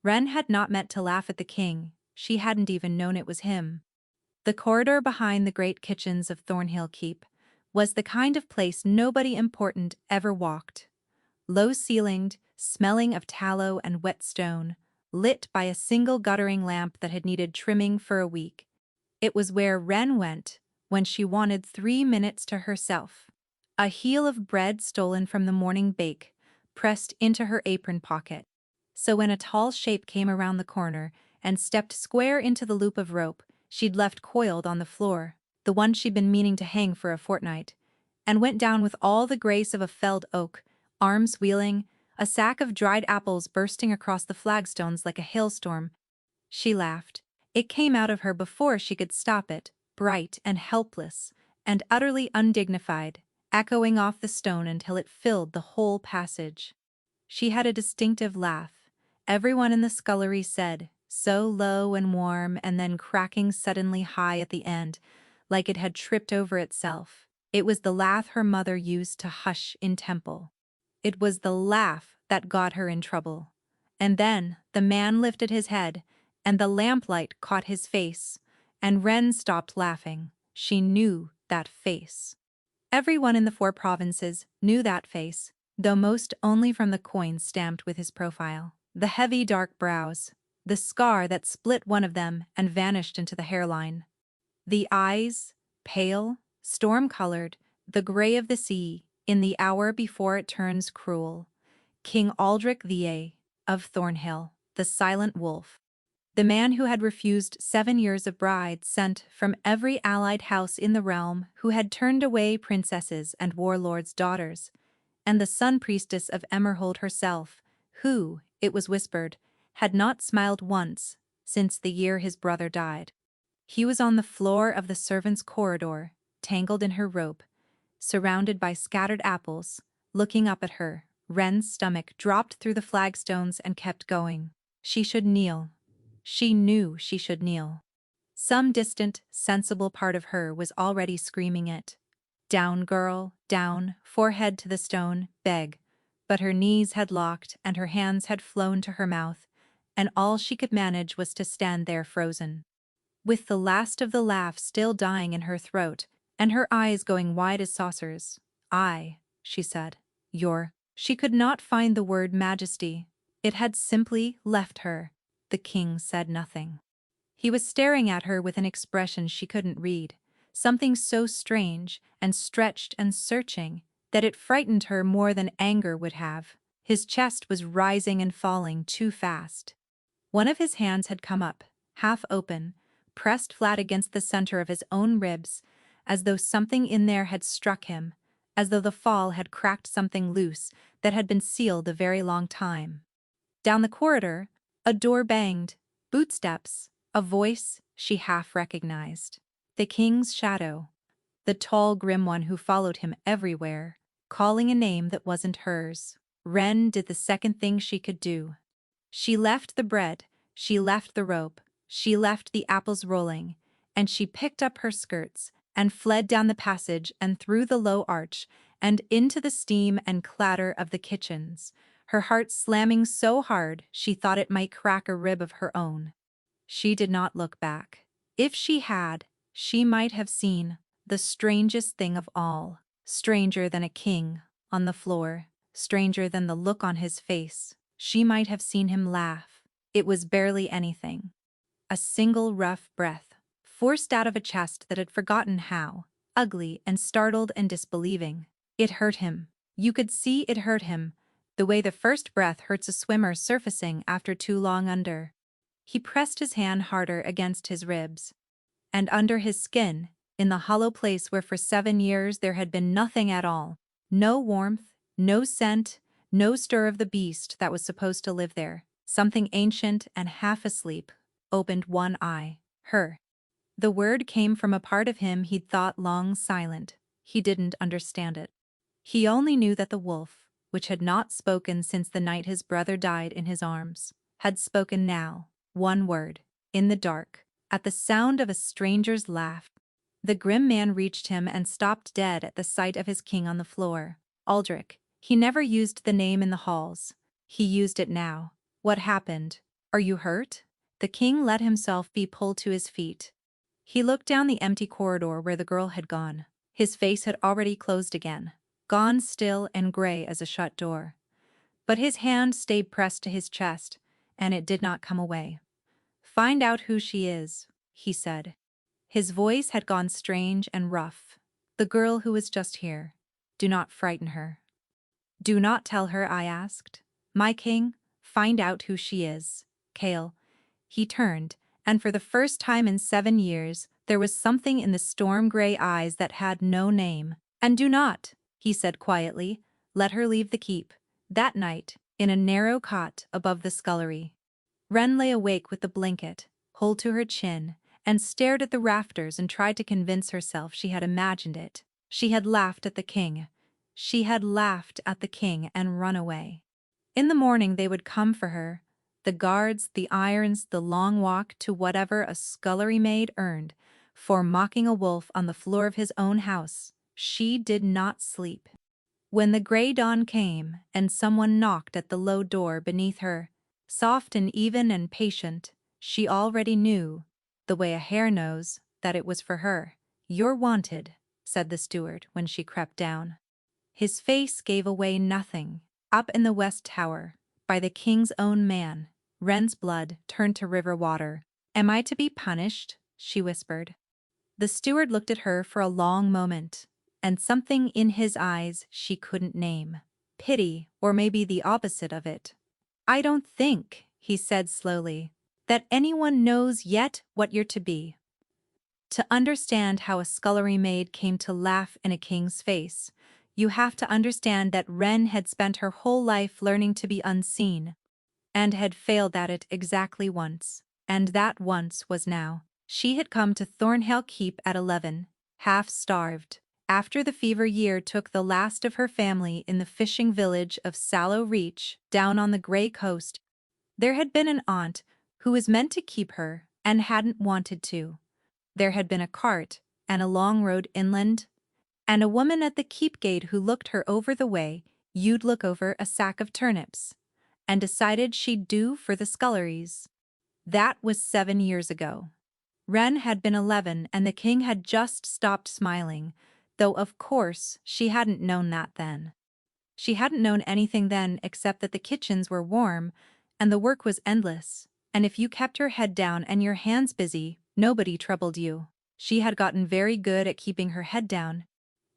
Wren had not meant to laugh at the king, she hadn't even known it was him. The corridor behind the great kitchens of Thornhill Keep was the kind of place nobody important ever walked. Low-ceilinged, smelling of tallow and wet stone, lit by a single guttering lamp that had needed trimming for a week. It was where Wren went when she wanted 3 minutes to herself. A heel of bread stolen from the morning bake, pressed into her apron pocket. So when a tall shape came around the corner and stepped square into the loop of rope she'd left coiled on the floor, the one she'd been meaning to hang for a fortnight, and went down with all the grace of a felled oak, arms wheeling, a sack of dried apples bursting across the flagstones like a hailstorm, she laughed. It came out of her before she could stop it, bright and helpless, and utterly undignified, echoing off the stone until it filled the whole passage. She had a distinctive laugh. Everyone in the scullery said, so low and warm and then cracking suddenly high at the end, like it had tripped over itself. It was the laugh her mother used to hush in temple. It was the laugh that got her in trouble. And then the man lifted his head, and the lamplight caught his face, and Wren stopped laughing. She knew that face. Everyone in the 4 provinces knew that face, though most only from the coins stamped with his profile. The heavy dark brows, the scar that split one of them and vanished into the hairline. The eyes, pale, storm-colored, the gray of the sea, in the hour before it turns cruel. King Aldrich VIII of Thornhill, the silent wolf. The man who had refused 7 years of brides sent from every allied house in the realm, who had turned away princesses and warlords' daughters, and the sun priestess of Emerald herself, who, it was whispered, had not smiled once since the year his brother died. He was on the floor of the servants' corridor, tangled in her rope, surrounded by scattered apples, looking up at her. Wren's stomach dropped through the flagstones and kept going. She should kneel. She knew she should kneel. Some distant, sensible part of her was already screaming it. Down, girl, down, forehead to the stone, beg. But her knees had locked and her hands had flown to her mouth, and all she could manage was to stand there frozen. With the last of the laugh still dying in her throat, and her eyes going wide as saucers. She said. She could not find the word majesty. It had simply left her. The king said nothing. He was staring at her with an expression she couldn't read, something so strange and stretched and searching that it frightened her more than anger would have. His chest was rising and falling too fast. One of his hands had come up, half open, pressed flat against the center of his own ribs, as though something in there had struck him, as though the fall had cracked something loose that had been sealed a very long time. Down the corridor, a door banged, footsteps, a voice she half recognized. The king's shadow, the tall grim one who followed him everywhere, calling a name that wasn't hers. Wren did the second thing she could do. She left the bread, she left the rope, she left the apples rolling, and she picked up her skirts and fled down the passage and through the low arch and into the steam and clatter of the kitchens, her heart slamming so hard she thought it might crack a rib of her own. She did not look back. If she had, she might have seen the strangest thing of all, stranger than a king, on the floor, stranger than the look on his face. She might have seen him laugh. It was barely anything. A single rough breath, forced out of a chest that had forgotten how, ugly and startled and disbelieving. It hurt him. You could see it hurt him, the way the first breath hurts a swimmer surfacing after too long under. He pressed his hand harder against his ribs. And under his skin, in the hollow place where for 7 years there had been nothing at all, no warmth, no scent, no stir of the beast that was supposed to live there, something ancient and half asleep, opened one eye. Her. The word came from a part of him he'd thought long silent. He didn't understand it. He only knew that the wolf, which had not spoken since the night his brother died in his arms, had spoken now, one word, in the dark, at the sound of a stranger's laugh. The grim man reached him and stopped dead at the sight of his king on the floor. Aldrich. He never used the name in the halls. He used it now. What happened? Are you hurt? The king let himself be pulled to his feet. He looked down the empty corridor where the girl had gone. His face had already closed again, gone still and gray as a shut door. But his hand stayed pressed to his chest, and it did not come away. Find out who she is, he said. His voice had gone strange and rough. The girl who was just here. Do not frighten her. Do not tell her, I asked. My king, find out who she is. Kale. He turned, and for the first time in 7 years, there was something in the storm-gray eyes that had no name. And do not, he said quietly, let her leave the keep. That night, in a narrow cot above the scullery, Wren lay awake with the blanket, pulled to her chin, and stared at the rafters and tried to convince herself she had imagined it. She had laughed at the king. She had laughed at the king and run away. In the morning they would come for her. The guards, the irons, the long walk to whatever a scullery maid earned for mocking a wolf on the floor of his own house. She did not sleep. When the gray dawn came and someone knocked at the low door beneath her, soft and even and patient, she already knew, the way a hare knows, that it was for her. You're wanted, said the steward when she crept down. His face gave away nothing. Up in the west tower, by the king's own man, Wren's blood turned to river water. Am I to be punished? She whispered. The steward looked at her for a long moment, and something in his eyes she couldn't name. Pity, or maybe the opposite of it. I don't think, he said slowly, that anyone knows yet what you're to be. To understand how a scullery maid came to laugh in a king's face, you have to understand that Wren had spent her whole life learning to be unseen, and had failed at it exactly once. And that once was now. She had come to Thornhill Keep at 11, half-starved, after the fever year took the last of her family in the fishing village of Sallow Reach, down on the grey coast. There had been an aunt who was meant to keep her and hadn't wanted to. There had been a cart and a long road inland, and a woman at the keep gate who looked her over the way you'd look over a sack of turnips, and decided she'd do for the sculleries. That was 7 years ago. Wren had been 11 and the king had just stopped smiling, though of course she hadn't known that then. She hadn't known anything then except that the kitchens were warm and the work was endless, and if you kept your head down and your hands busy, nobody troubled you. She had gotten very good at keeping her head down.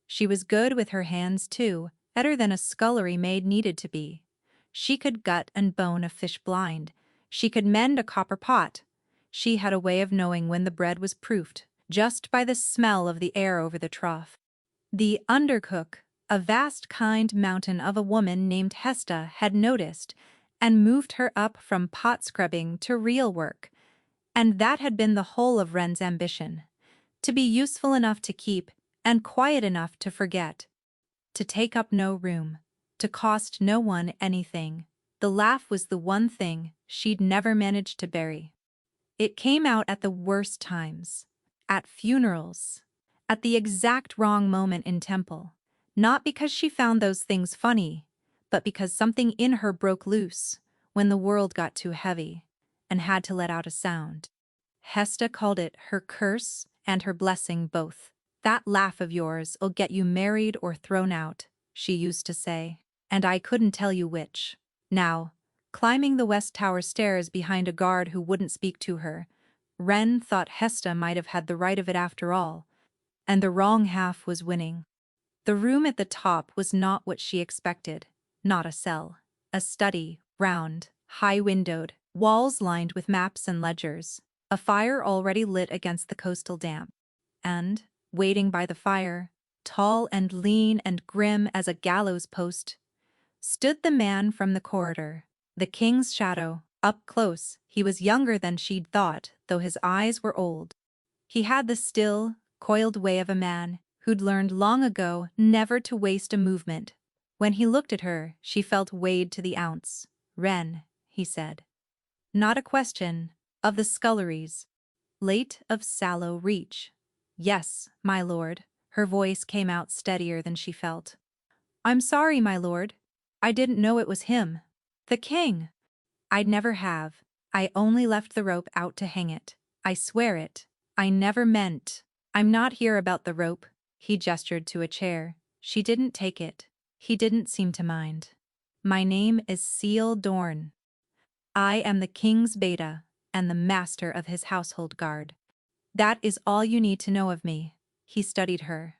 She was good with her hands too, better than a scullery maid needed to be. She could gut and bone a fish blind. She could mend a copper pot. She had a way of knowing when the bread was proofed, just by the smell of the air over the trough. The undercook, a vast kind mountain of a woman named Hesta, had noticed and moved her up from pot scrubbing to real work. And that had been the whole of Wren's ambition. To be useful enough to keep and quiet enough to forget. To take up no room. To cost no one anything. The laugh was the one thing she'd never managed to bury. It came out at the worst times. At funerals. At the exact wrong moment in temple. Not because she found those things funny, but because something in her broke loose when the world got too heavy and had to let out a sound. Hesta called it her curse and her blessing both. That laugh of yours'll get you married or thrown out, she used to say, and I couldn't tell you which. Now, climbing the West Tower stairs behind a guard who wouldn't speak to her, Wren thought Hesta might have had the right of it after all, and the wrong half was winning. The room at the top was not what she expected, not a cell. A study, round, high-windowed, walls lined with maps and ledgers, a fire already lit against the coastal damp. And, waiting by the fire, tall and lean and grim as a gallows post, stood the man from the corridor, the king's shadow. Up close, he was younger than she'd thought, though his eyes were old. He had the still, coiled way of a man who'd learned long ago never to waste a movement. When he looked at her, she felt weighed to the ounce. Wren, he said. Not a question. Of the sculleries. Late of Sallow Reach. Yes, my lord. Her voice came out steadier than she felt. I'm sorry, my lord. I didn't know it was him. The king. I'd never have. I only left the rope out to hang it. I swear it. I never meant. I'm not here about the rope. He gestured to a chair. She didn't take it. He didn't seem to mind. My name is Seal Dorn. I am the king's beta and the master of his household guard. That is all you need to know of me. He studied her.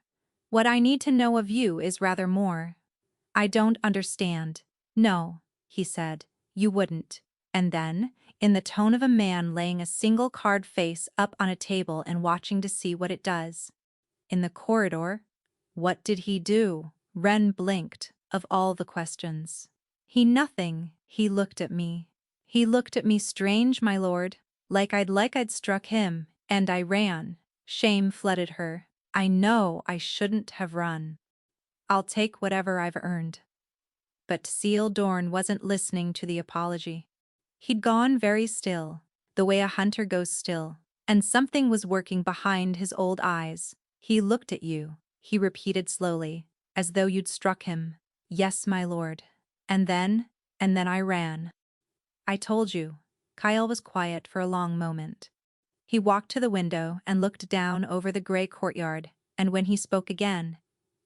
What I need to know of you is rather more. I don't understand. No, he said, you wouldn't. And then, in the tone of a man laying a single card face up on a table and watching to see what it does. In the corridor, what did he do? Wren blinked, of all the questions. He nothing, he looked at me. He looked at me strange, my lord, like I'd struck him, and I ran. Shame flooded her. I know I shouldn't have run. I'll take whatever I've earned. But Seal Dorn wasn't listening to the apology. He'd gone very still, the way a hunter goes still, and something was working behind his old eyes. He looked at you, he repeated slowly, as though you'd struck him. Yes, my lord. And then I ran. I told you. Kyle was quiet for a long moment. He walked to the window and looked down over the gray courtyard, and when he spoke again,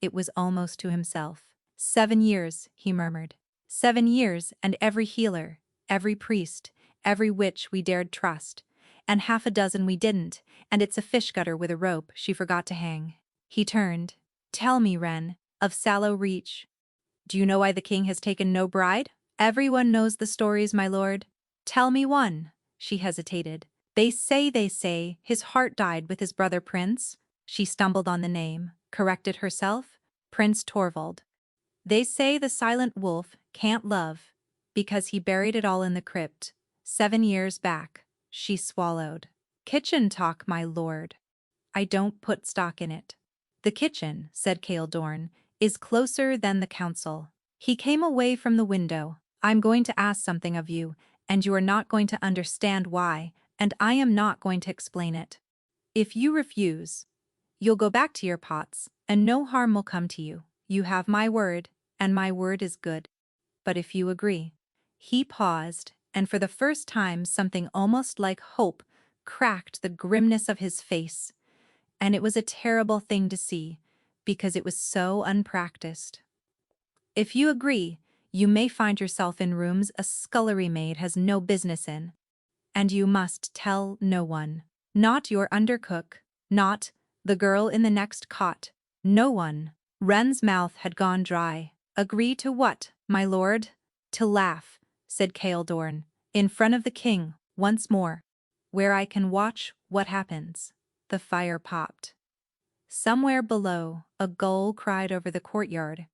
it was almost to himself. 7 years, he murmured. 7 years, and every healer, every priest, every witch we dared trust, and half a dozen we didn't, and it's a fish gutter with a rope she forgot to hang. He turned. Tell me, Wren, of Sallow Reach. Do you know why the king has taken no bride? Everyone knows the stories, my lord. Tell me one. She hesitated. They say, his heart died with his brother Prince. She stumbled on the name, corrected herself. Prince Torvald. They say the silent wolf can't love, because he buried it all in the crypt. 7 years back. She swallowed. Kitchen talk, my lord. I don't put stock in it. The kitchen, said Cale Dorn, is closer than the council. He came away from the window. I'm going to ask something of you, and you are not going to understand why, and I am not going to explain it. If you refuse, you'll go back to your pots, and no harm will come to you. You have my word, and my word is good. But if you agree. He paused, and for the first time something almost like hope cracked the grimness of his face. And it was a terrible thing to see, because it was so unpracticed. If you agree, you may find yourself in rooms a scullery maid has no business in. And you must tell no one. Not your undercook, not the girl in the next cot. No one. Wren's mouth had gone dry. Agree to what, my lord? To laugh, said Cale Dorn, in front of the king, once more. Where I can watch what happens. The fire popped. Somewhere below, a gull cried over the courtyard.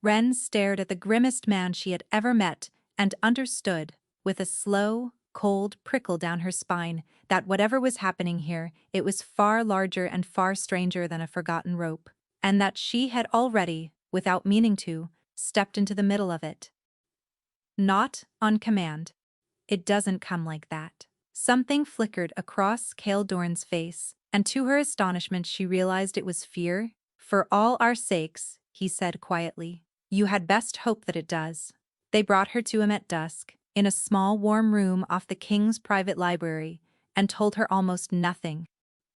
Wren stared at the grimmest man she had ever met and understood, with a slow, cold prickle down her spine, that whatever was happening here, it was far larger and far stranger than a forgotten rope, and that she had already, without meaning to, stepped into the middle of it. Not on command. It doesn't come like that. Something flickered across Cale Dorn's face, and to her astonishment she realized it was fear. For all our sakes, he said quietly, you had best hope that it does. They brought her to him at dusk, in a small warm room off the king's private library, and told her almost nothing.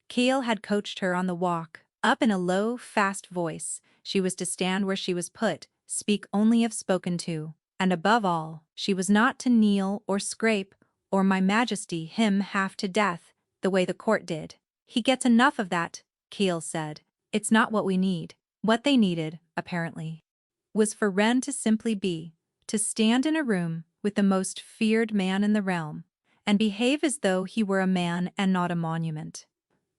Cale had coached her on the walk, up in a low, fast voice. She was to stand where she was put, speak only if spoken to, and above all, she was not to kneel or scrape, or my majesty him half to death, the way the court did. He gets enough of that, Cale said. It's not what we need. What they needed, apparently, was for Wren to simply be, to stand in a room with the most feared man in the realm, and behave as though he were a man and not a monument.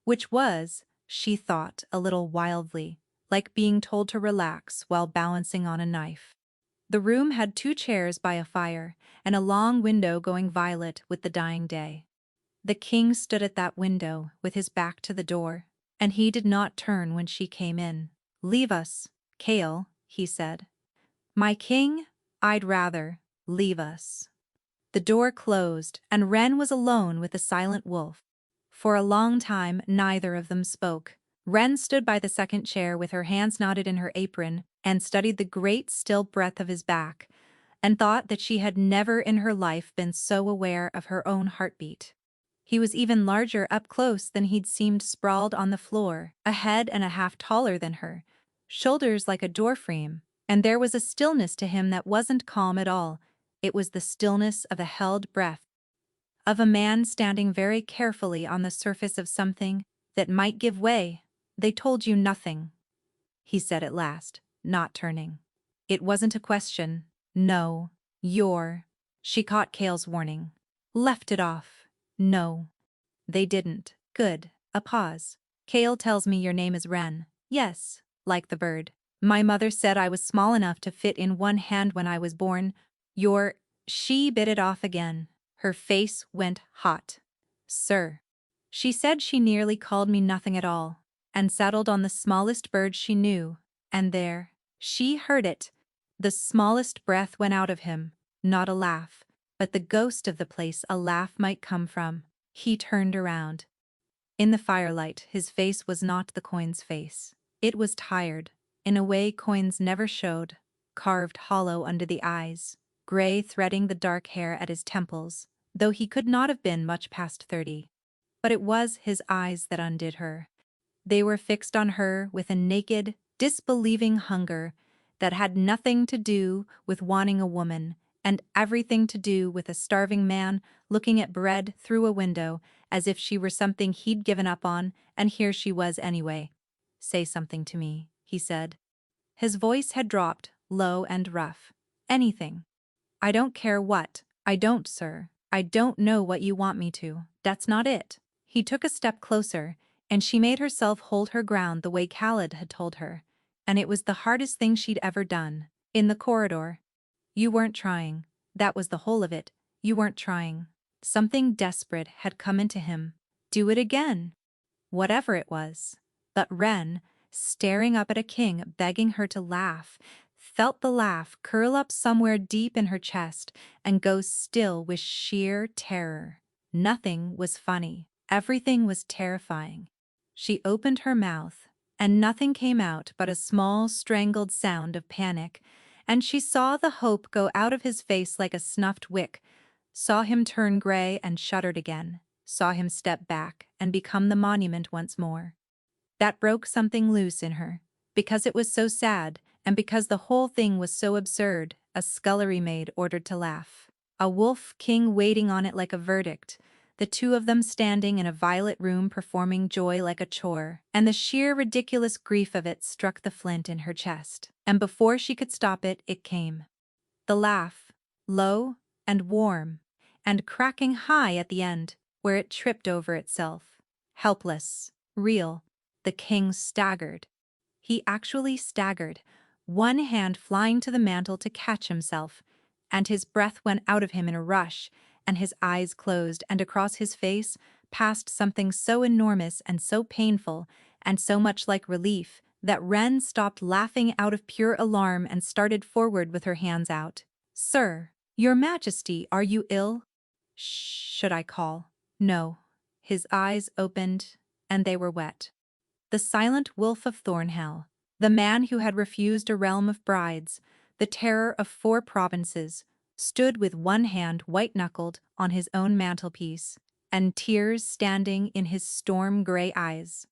Which was, she thought a little wildly, like being told to relax while balancing on a knife. The room had 2 chairs by a fire, and a long window going violet with the dying day. The king stood at that window with his back to the door, and he did not turn when she came in. Leave us, Cale, he said. My king, I'd rather, leave us. The door closed, and Wren was alone with the silent wolf. For a long time neither of them spoke. Wren stood by the second chair with her hands knotted in her apron and studied the great still breadth of his back, and thought that she had never in her life been so aware of her own heartbeat. He was even larger up close than he'd seemed sprawled on the floor, a head and a half taller than her, shoulders like a doorframe, and there was a stillness to him that wasn't calm at all. It was the stillness of a held breath, of a man standing very carefully on the surface of something that might give way. "They told you nothing," he said at last, not turning. "It wasn't a question. No. You're—" She caught Cale's warning. "Left it off." "No. They didn't." "Good." A pause. "Cale tells me your name is Wren." "Yes, like the bird. My mother said I was small enough to fit in one hand when I was born. You're—" She bit it off again. Her face went hot. "Sir." She said she nearly called me nothing at all, and settled on the smallest bird she knew, and there, she heard it. The smallest breath went out of him, not a laugh, but the ghost of the place a laugh might come from. He turned around. In the firelight, his face was not the coin's face. It was tired, in a way coins never showed, carved hollow under the eyes, gray threading the dark hair at his temples, though he could not have been much past 30. But it was his eyes that undid her. They were fixed on her with a naked, disbelieving hunger that had nothing to do with wanting a woman, and everything to do with a starving man looking at bread through a window as if she were something he'd given up on, and here she was anyway. "Say something to me," he said. His voice had dropped, low and rough. "Anything." "I don't care what." "I don't, sir. I don't know what you want me to. That's not it." He took a step closer, and she made herself hold her ground the way Khaled had told her, and it was the hardest thing she'd ever done. "In the corridor. You weren't trying. That was the whole of it. You weren't trying." Something desperate had come into him. Do it again. Whatever it was. But Wren, staring up at a king begging her to laugh, felt the laugh curl up somewhere deep in her chest and go still with sheer terror. Nothing was funny. Everything was terrifying. She opened her mouth, and nothing came out but a small, strangled sound of panic, and she saw the hope go out of his face like a snuffed wick, saw him turn gray and shuddered again, saw him step back and become the monument once more. That broke something loose in her, because it was so sad, and because the whole thing was so absurd. A scullery maid ordered to laugh. A wolf king waiting on it like a verdict. The two of them standing in a violet room performing joy like a chore, and the sheer ridiculous grief of it struck the flint in her chest. And before she could stop it, it came. The laugh, low and warm, and cracking high at the end, where it tripped over itself. Helpless, real, the king staggered. He actually staggered, one hand flying to the mantel to catch himself, and his breath went out of him in a rush, and his eyes closed, and across his face passed something so enormous and so painful and so much like relief that Wren stopped laughing out of pure alarm and started forward with her hands out. "Sir, your Majesty, are you ill?" "Should I call?" "No." His eyes opened, and they were wet. The silent wolf of Thornhill, the man who had refused a realm of brides, the terror of 4 provinces, stood with one hand white-knuckled on his own mantelpiece, and tears standing in his storm-gray eyes.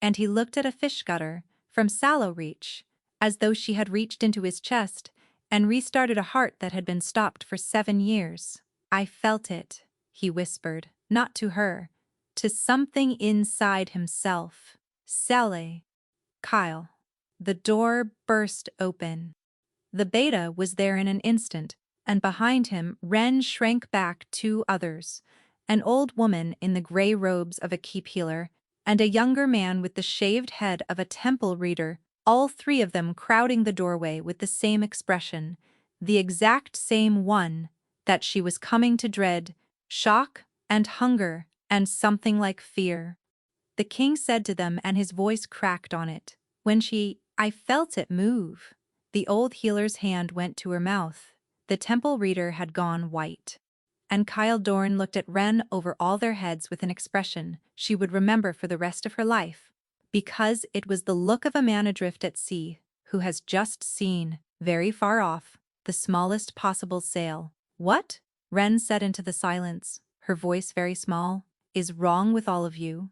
And he looked at a fish gutter from Sallow Reach, as though she had reached into his chest and restarted a heart that had been stopped for 7 years. "I felt it," he whispered, not to her, to something inside himself. "Sally." "Kyle." The door burst open. The beta was there in an instant, and behind him Wren shrank back 2 others, an old woman in the gray robes of a keep healer, and a younger man with the shaved head of a temple reader, all 3 of them crowding the doorway with the same expression, the exact same one that she was coming to dread, shock and hunger and something like fear. The king said to them, and his voice cracked on it, I felt it move." The old healer's hand went to her mouth. The temple reader had gone white. And Kyle Dorn looked at Wren over all their heads with an expression she would remember for the rest of her life, because it was the look of a man adrift at sea, who has just seen, very far off, The smallest possible sail. What? Wren said into the silence, her voice very small. Is wrong with all of you?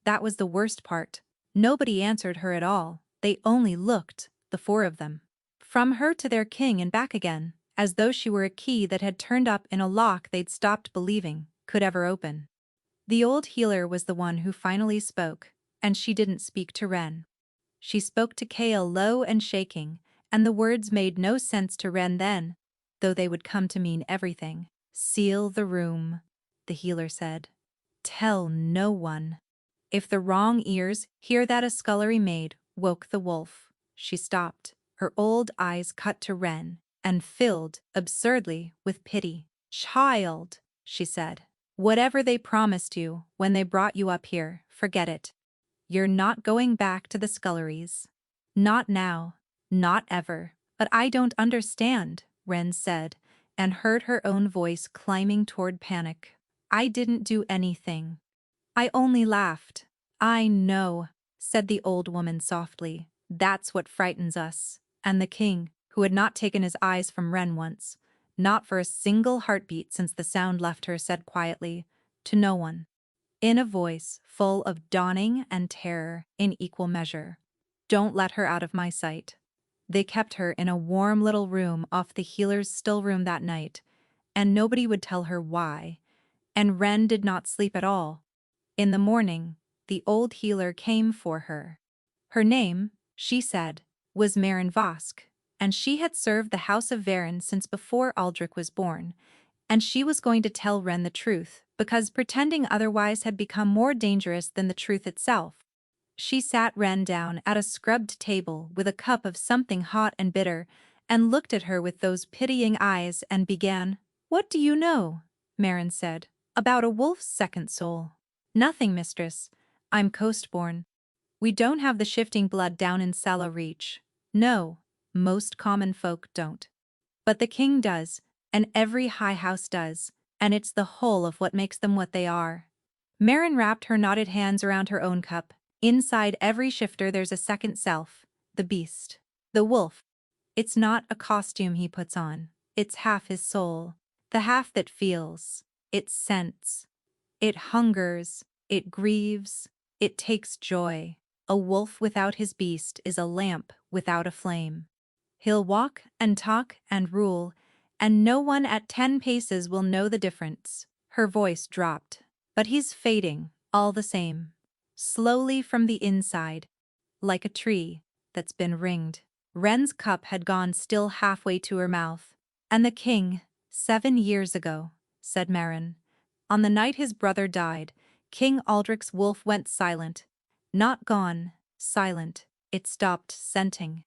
That was the worst part. Nobody answered her at all. They only looked, the four of them. From her to their king and back again, as though she were a key that had turned up in a lock they'd stopped believing could ever open. The old healer was the one who finally spoke, and she didn't speak to Wren. She spoke to Kale low and shaking, and the words made no sense to Wren then, though they would come to mean everything. Seal the room, the healer said. Tell no one. If the wrong ears hear that a scullery maid woke the wolf. She stopped, her old eyes cut to Wren, and filled, absurdly, with pity. Child, she said, whatever they promised you when they brought you up here, forget it. You're not going back to the sculleries. Not now, not ever. But I don't understand, Wren said, and heard her own voice climbing toward panic. I didn't do anything. I only laughed. I know, said the old woman softly. That's what frightens us. And the king, who had not taken his eyes from Wren once, not for a single heartbeat since the sound left her, said quietly, to no one, in a voice full of dawning and terror in equal measure, don't let her out of my sight. They kept her in a warm little room off the healer's still room that night, and nobody would tell her why, and Wren did not sleep at all. In the morning, the old healer came for her. Her name, she said, was Maren Vosk, and she had served the house of Varen since before Aldrich was born, and she was going to tell Wren the truth, because pretending otherwise had become more dangerous than the truth itself. She sat Wren down at a scrubbed table with a cup of something hot and bitter, and looked at her with those pitying eyes and began. What do you know, Maren said, about a wolf's second soul? Nothing, mistress. I'm coast-born. We don't have the shifting blood down in Sallow Reach. No, most common folk don't. But the king does, and every high house does, and it's the whole of what makes them what they are. Maren wrapped her knotted hands around her own cup. Inside every shifter there's a second self, the beast, the wolf. It's not a costume he puts on, it's half his soul, the half that feels, it scents, it hungers, it grieves, it takes joy. A wolf without his beast is a lamp without a flame. He'll walk and talk and rule, and no one at 10 paces will know the difference. Her voice dropped. But he's fading, all the same. Slowly from the inside, like a tree that's been ringed. Wren's cup had gone still halfway to her mouth. And the king, 7 years ago, said Maren. On the night his brother died, King Aldrich's wolf went silent. Not gone, silent. It stopped scenting.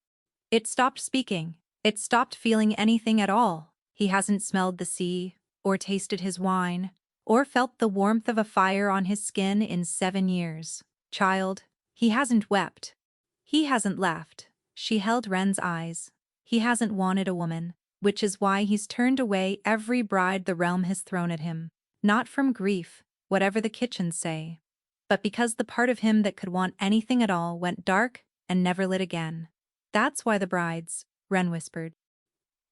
It stopped speaking. It stopped feeling anything at all. He hasn't smelled the sea, or tasted his wine, or felt the warmth of a fire on his skin in 7 years. Child, he hasn't wept. He hasn't laughed. She held Wren's eyes. He hasn't wanted a woman, which is why he's turned away every bride the realm has thrown at him. Not from grief, whatever the kitchens say, but because the part of him that could want anything at all went dark and never lit again. That's why the brides, Wren whispered.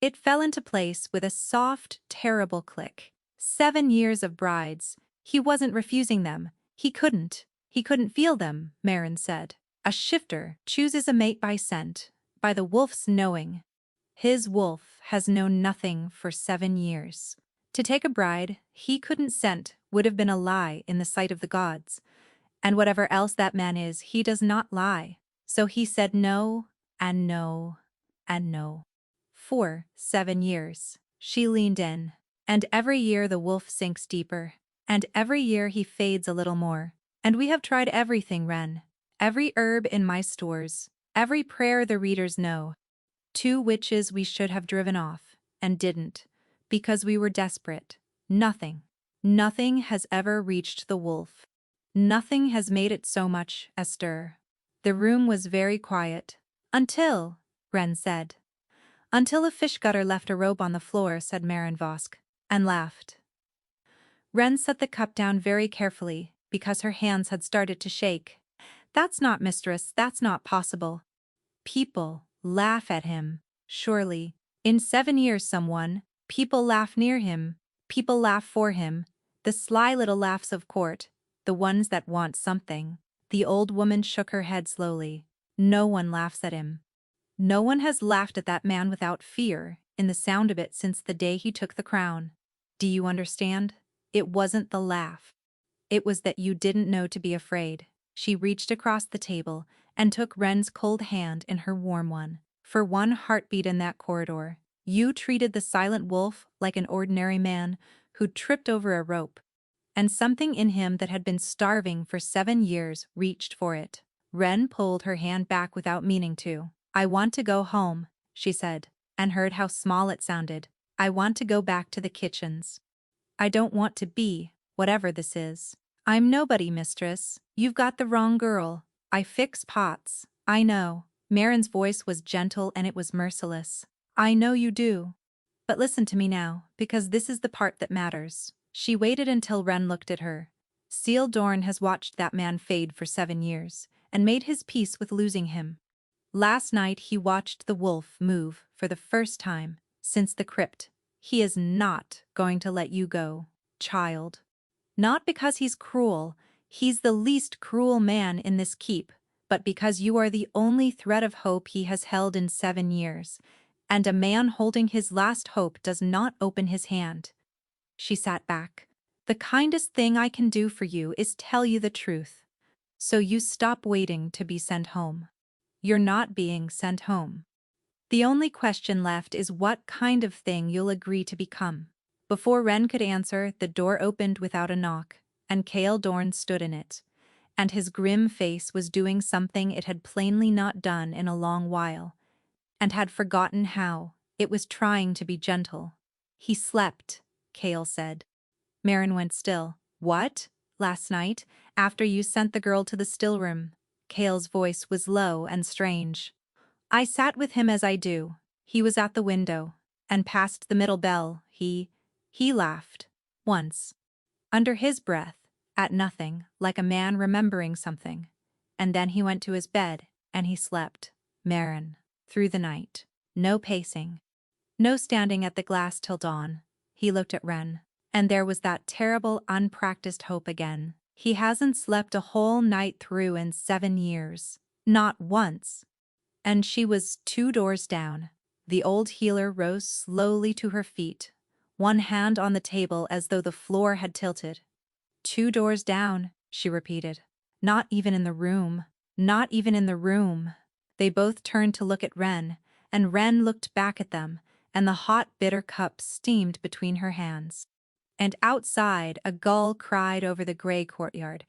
It fell into place with a soft, terrible click. 7 years of brides. He wasn't refusing them. He couldn't feel them, Maren said. A shifter chooses a mate by scent, by the wolf's knowing. His wolf has known nothing for 7 years. To take a bride he couldn't scent would have been a lie in the sight of the gods. And whatever else that man is, he does not lie. So he said no, and no, and no. For 7 years. She leaned in. And every year the wolf sinks deeper. And every year he fades a little more. And we have tried everything, Wren. Every herb in my stores. Every prayer the readers know. 2 witches we should have driven off, and didn't. Because we were desperate. Nothing. Nothing has ever reached the wolf. Nothing has made it so much a stir. The room was very quiet. Until, Wren said. Until a fish gutter left a robe on the floor, said Maren Vosk, and laughed. Wren set the cup down very carefully, because her hands had started to shake. That's not, mistress, that's not possible. People laugh at him, surely. In 7 years people laugh near him, people laugh for him, the sly little laughs of court, the ones that want something. The old woman shook her head slowly. No one laughs at him. No one has laughed at that man without fear, in the sound of it since the day he took the crown. Do you understand? It wasn't the laugh. It was that you didn't know to be afraid. She reached across the table and took Ren's cold hand in her warm one. For one heartbeat in that corridor, you treated the silent wolf like an ordinary man who tripped over a rope. And something in him that had been starving for 7 years reached for it. Ren pulled her hand back without meaning to. I want to go home, she said, and heard how small it sounded. I want to go back to the kitchens. I don't want to be, whatever this is. I'm nobody, mistress. You've got the wrong girl. I fix pots. I know. Marin's voice was gentle and it was merciless. I know you do. But listen to me now, because this is the part that matters. She waited until Ren looked at her. Seal Dorn has watched that man fade for 7 years, and made his peace with losing him. Last night he watched the wolf move for the first time since the crypt. He is not going to let you go, child. Not because he's cruel, he's the least cruel man in this keep, but because you are the only thread of hope he has held in 7 years, and a man holding his last hope does not open his hand. She sat back. The kindest thing I can do for you is tell you the truth. So you stop waiting to be sent home. You're not being sent home. The only question left is what kind of thing you'll agree to become. Before Ren could answer, the door opened without a knock, and Cale Dorn stood in it. And his grim face was doing something it had plainly not done in a long while, and had forgotten how. It was trying to be gentle. He slept, Cale said. Marin went still. What? Last night, after you sent the girl to the still room. Cale's voice was low and strange. I sat with him as I do. He was at the window, and past the middle bell, he laughed. Once. Under his breath, at nothing, like a man remembering something. And then he went to his bed, and he slept. Marin. Through the night. No pacing. No standing at the glass till dawn. He looked at Ren. And there was that terrible unpracticed hope again. He hasn't slept a whole night through in 7 years. Not once. And she was 2 doors down. The old healer rose slowly to her feet, one hand on the table as though the floor had tilted. 2 doors down, she repeated. Not even in the room. Not even in the room. They both turned to look at Ren, and Ren looked back at them, and the hot bitter cup steamed between her hands. And outside a gull cried over the gray courtyard,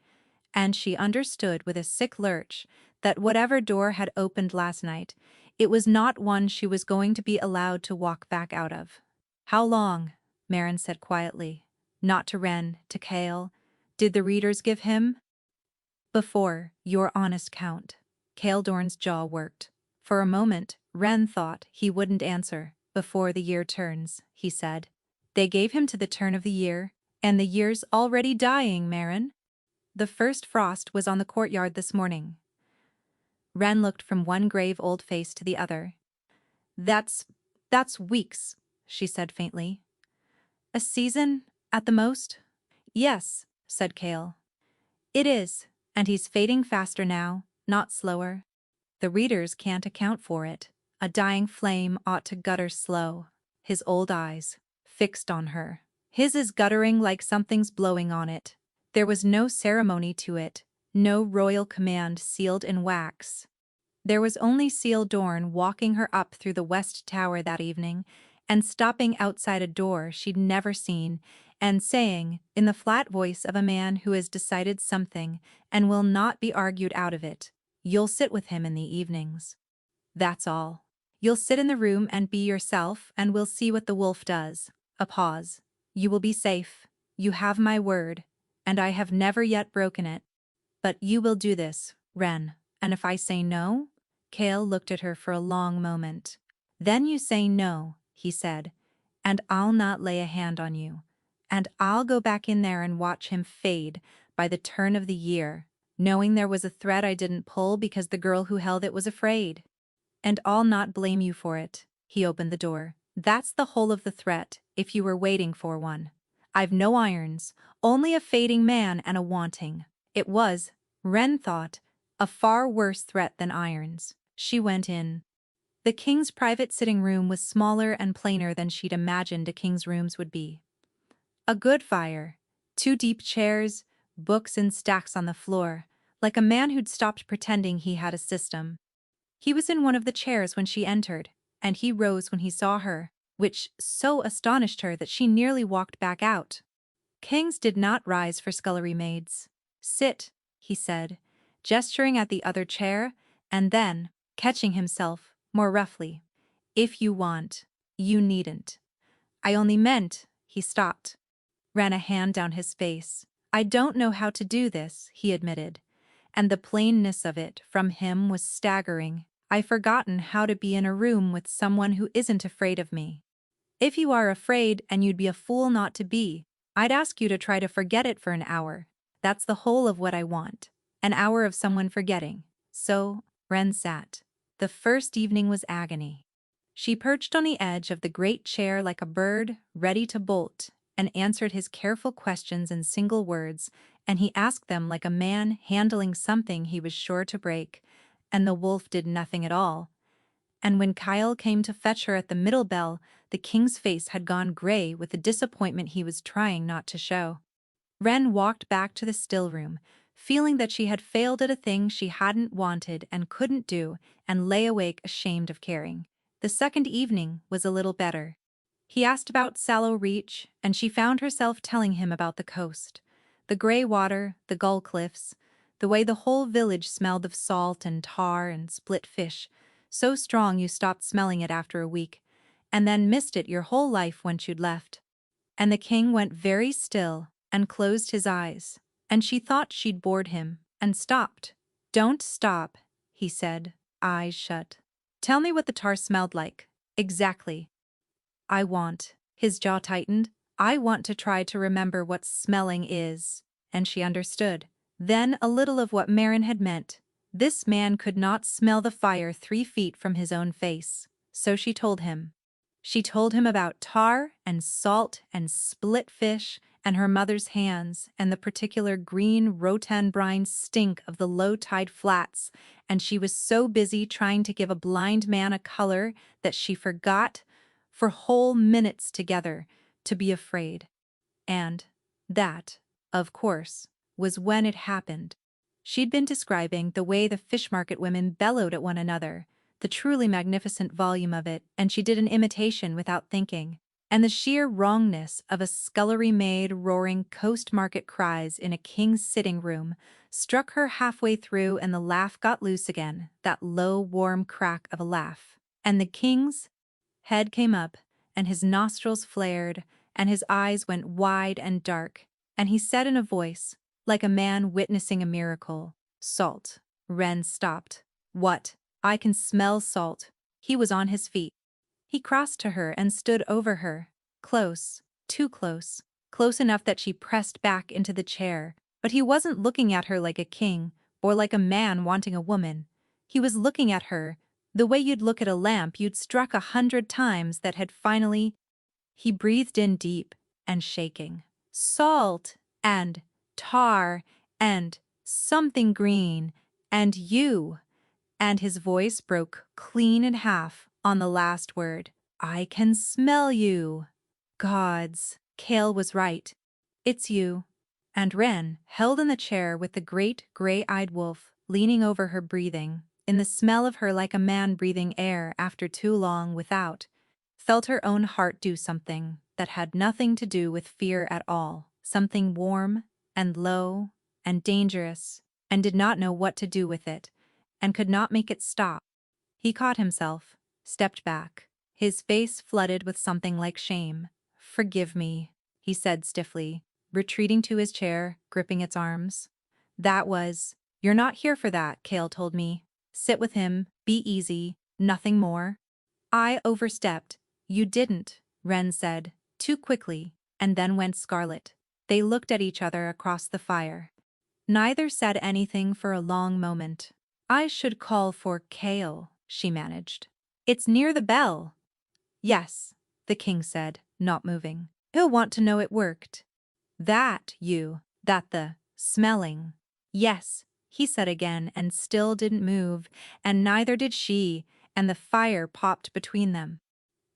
and she understood with a sick lurch that whatever door had opened last night, it was not one she was going to be allowed to walk back out of. How long? Marin said quietly. Not to Ren, to Cale. Did the readers give him? Before, your honest count. Cale Dorn's jaw worked. For a moment, Ren thought he wouldn't answer. Before the year turns, he said. They gave him to the turn of the year, and the year's already dying, Marin. The first frost was on the courtyard this morning. Ren looked from one grave old face to the other. That's weeks, she said faintly. A season, at the most? Yes, said Cale. It is, and he's fading faster now, not slower. The readers can't account for it. A dying flame ought to gutter slow. His old eyes, fixed on her. His is guttering like something's blowing on it. There was no ceremony to it, no royal command sealed in wax. There was only Seal Dorn walking her up through the West Tower that evening, and stopping outside a door she'd never seen, and saying, in the flat voice of a man who has decided something and will not be argued out of it, "You'll sit with him in the evenings. That's all. You'll sit in the room and be yourself, and we'll see what the wolf does." A pause. "You will be safe. You have my word, and I have never yet broken it. But you will do this, Ren, and if I say no?" Cale looked at her for a long moment. "Then you say no," he said, "and I'll not lay a hand on you. And I'll go back in there and watch him fade by the turn of the year, knowing there was a thread I didn't pull because the girl who held it was afraid. And I'll not blame you for it." He opened the door. That's the whole of the threat, if you were waiting for one. I've no irons, only a fading man and a wanting. It was, Wren thought, a far worse threat than irons. She went in. The king's private sitting room was smaller and plainer than she'd imagined a king's rooms would be. A good fire, two deep chairs, books in stacks on the floor, like a man who'd stopped pretending he had a system. He was in one of the chairs when she entered, and he rose when he saw her, which so astonished her that she nearly walked back out. Kings did not rise for scullery maids. Sit, he said, gesturing at the other chair, and then, catching himself, more roughly. If you want, you needn't. I only meant, he stopped. Ran a hand down his face. I don't know how to do this, he admitted. And the plainness of it from him was staggering. I've forgotten how to be in a room with someone who isn't afraid of me. If you are afraid and you'd be a fool not to be, I'd ask you to try to forget it for an hour. That's the whole of what I want. An hour of someone forgetting. So, Wren sat. The first evening was agony. She perched on the edge of the great chair like a bird, ready to bolt, and answered his careful questions in single words, and he asked them like a man handling something he was sure to break, and the wolf did nothing at all. And when Kyle came to fetch her at the middle bell, the king's face had gone gray with the disappointment he was trying not to show. Wren walked back to the still room, feeling that she had failed at a thing she hadn't wanted and couldn't do, and lay awake ashamed of caring. The second evening was a little better. He asked about Sallow Reach, and she found herself telling him about the coast. The gray water, the gull cliffs, the way the whole village smelled of salt and tar and split fish, so strong you stopped smelling it after a week, and then missed it your whole life once you'd left. And the king went very still and closed his eyes, and she thought she'd bored him, and stopped. Don't stop, he said, eyes shut. Tell me what the tar smelled like. Exactly. I want. His jaw tightened. I want to try to remember what smelling is. And she understood. Then a little of what Marin had meant. This man could not smell the fire 3 feet from his own face. So she told him. She told him about tar and salt and split fish and her mother's hands and the particular green rotan brine stink of the low-tide flats, and she was so busy trying to give a blind man a color that she forgot, for whole minutes together, to be afraid. And that, of course, was when it happened. She'd been describing the way the fish market women bellowed at one another, the truly magnificent volume of it, and she did an imitation without thinking, and the sheer wrongness of a scullery maid roaring coast market cries in a king's sitting room struck her halfway through, and the laugh got loose again, that low, warm crack of a laugh. And the king's head came up, and his nostrils flared, and his eyes went wide and dark, and he said in a voice, like a man witnessing a miracle, "Salt." Wren stopped. What? I can smell salt. He was on his feet. He crossed to her and stood over her. Close, too close, close enough that she pressed back into the chair, but he wasn't looking at her like a king, or like a man wanting a woman. He was looking at her, the way you'd look at a lamp you'd struck 100 times that had finally. He breathed in deep and shaking. Salt, and tar, and something green, and you. And his voice broke clean in half on the last word. I can smell you. Gods, Cale was right. It's you. And Wren, held in the chair with the great gray-eyed wolf leaning over her breathing, in the smell of her like a man breathing air after too long without, felt her own heart do something that had nothing to do with fear at all, something warm and low and dangerous, and did not know what to do with it, and could not make it stop. He caught himself, stepped back, his face flooded with something like shame. Forgive me, he said stiffly, retreating to his chair, gripping its arms. You're not here for that, Cale told me. Sit with him, be easy, nothing more. I overstepped. You didn't, Wren said, too quickly, and then went scarlet. They looked at each other across the fire. Neither said anything for a long moment. I should call for Cale, she managed. It's near the bell. Yes, the king said, not moving. He'll want to know it worked. That the smelling. Yes, he said again and still didn't move, and neither did she, and the fire popped between them.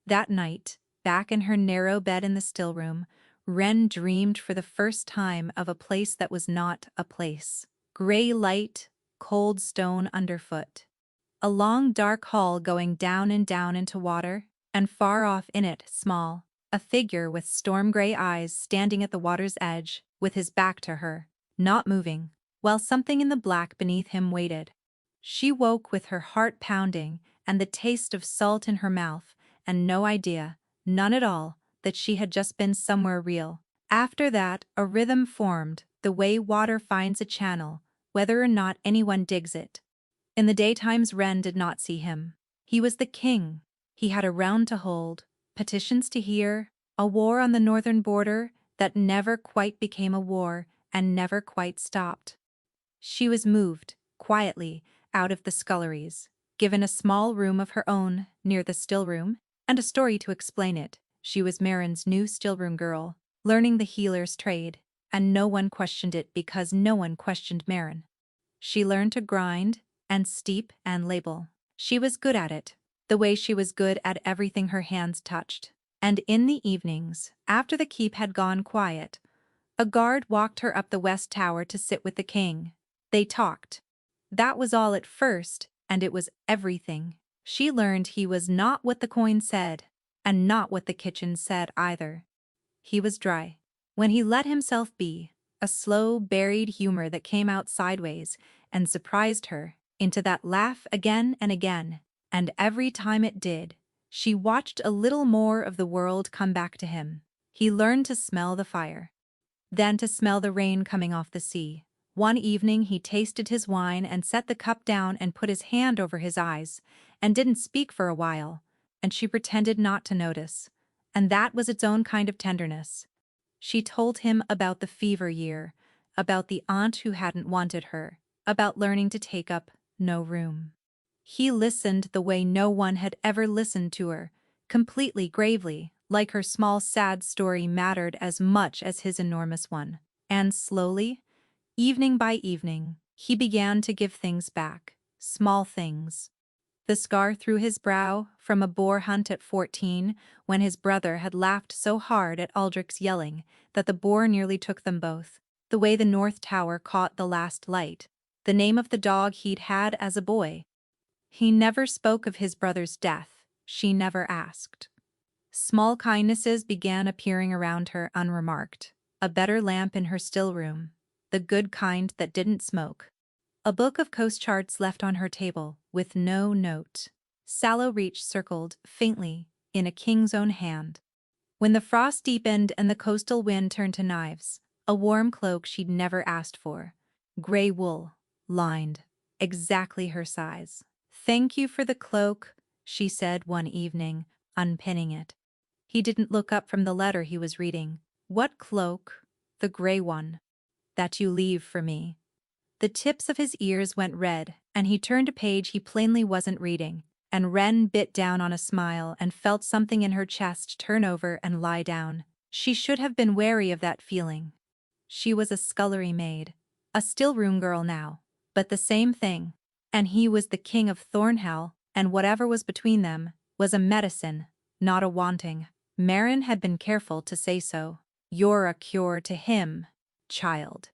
That night, back in her narrow bed in the still room, Wren dreamed for the first time of a place that was not a place. Gray light, cold stone underfoot. A long dark hall going down and down into water, and far off in it, small, a figure with storm-gray eyes standing at the water's edge, with his back to her, not moving, while something in the black beneath him waited. She woke with her heart pounding and the taste of salt in her mouth, and no idea, none at all, that she had just been somewhere real. After that, a rhythm formed, the way water finds a channel, whether or not anyone digs it. In the daytimes Wren did not see him. He was the king. He had a round to hold, petitions to hear, a war on the northern border that never quite became a war and never quite stopped. She was moved, quietly, out of the sculleries, given a small room of her own near the still room, and a story to explain it. She was Marin's new stillroom girl, learning the healer's trade, and no one questioned it because no one questioned Marin. She learned to grind and steep and label. She was good at it, the way she was good at everything her hands touched. And in the evenings, after the keep had gone quiet, a guard walked her up the west tower to sit with the king. They talked. That was all at first, and it was everything. She learned he was not what the coin said, and not what the kitchen said either. He was dry. When he let himself be, a slow, buried humor that came out sideways and surprised her into that laugh again and again, and every time it did, she watched a little more of the world come back to him. He learned to smell the fire, then to smell the rain coming off the sea. One evening he tasted his wine and set the cup down and put his hand over his eyes, and didn't speak for a while, and she pretended not to notice, and that was its own kind of tenderness. She told him about the fever year, about the aunt who hadn't wanted her, about learning to take up no room. He listened the way no one had ever listened to her, completely gravely, like her small sad story mattered as much as his enormous one. And slowly, evening by evening, he began to give things back, small things. The scar through his brow from a boar hunt at 14, when his brother had laughed so hard at Aldrich's yelling that the boar nearly took them both. The way the North Tower caught the last light. The name of the dog he'd had as a boy. He never spoke of his brother's death. She never asked. Small kindnesses began appearing around her unremarked. A better lamp in her still room. The good kind that didn't smoke. A book of coast charts left on her table, with no note. Sallow reach circled, faintly, in a king's own hand. When the frost deepened and the coastal wind turned to knives, a warm cloak she'd never asked for. Gray wool, lined, exactly her size. "Thank you for the cloak," she said one evening, unpinning it. He didn't look up from the letter he was reading. "What cloak?" "The gray one. That you leave for me." The tips of his ears went red, and he turned a page he plainly wasn't reading, and Wren bit down on a smile and felt something in her chest turn over and lie down. She should have been wary of that feeling. She was a scullery maid, a still-room girl now, but the same thing. And he was the king of Thornhell, and whatever was between them was a medicine, not a wanting. Marin had been careful to say so. "You're a cure to him, child.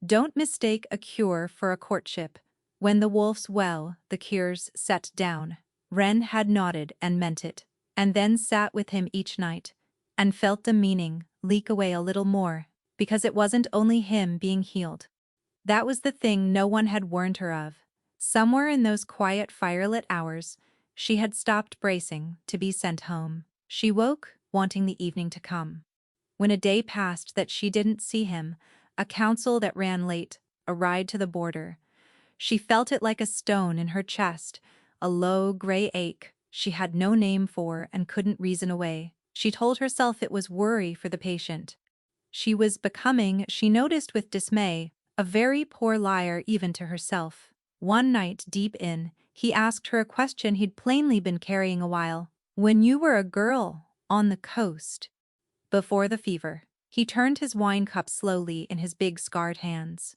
Don't mistake a cure for a courtship. When the wolf's well, the cure's set down." Wren had nodded and meant it, and then sat with him each night, and felt the meaning leak away a little more, because it wasn't only him being healed. That was the thing no one had warned her of. Somewhere in those quiet firelit hours, she had stopped bracing to be sent home. She woke, wanting the evening to come. When a day passed that she didn't see him, a council that ran late, a ride to the border, she felt it like a stone in her chest, a low gray ache she had no name for and couldn't reason away. She told herself it was worry for the patient. She was becoming, she noticed with dismay, a very poor liar even to herself. One night, deep in, he asked her a question he'd plainly been carrying a while. "When you were a girl, on the coast. Before the fever, he turned his wine cup slowly in his big scarred hands.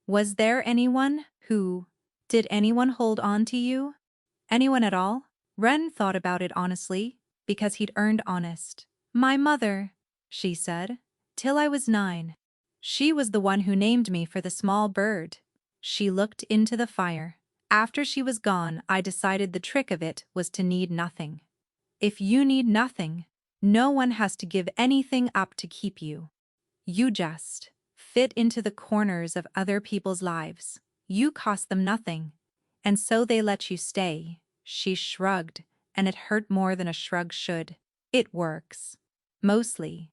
Was there anyone who... Did anyone hold on to you? Anyone at all? Ren thought about it honestly, because he'd earned honest. My mother, she said, till I was 9. She was the one who named me for the small bird. She looked into the fire. After she was gone, I decided the trick of it was to need nothing. If you need nothing, no one has to give anything up to keep you. You just fit into the corners of other people's lives. You cost them nothing, and so they let you stay. She shrugged, and it hurt more than a shrug should. It works. Mostly.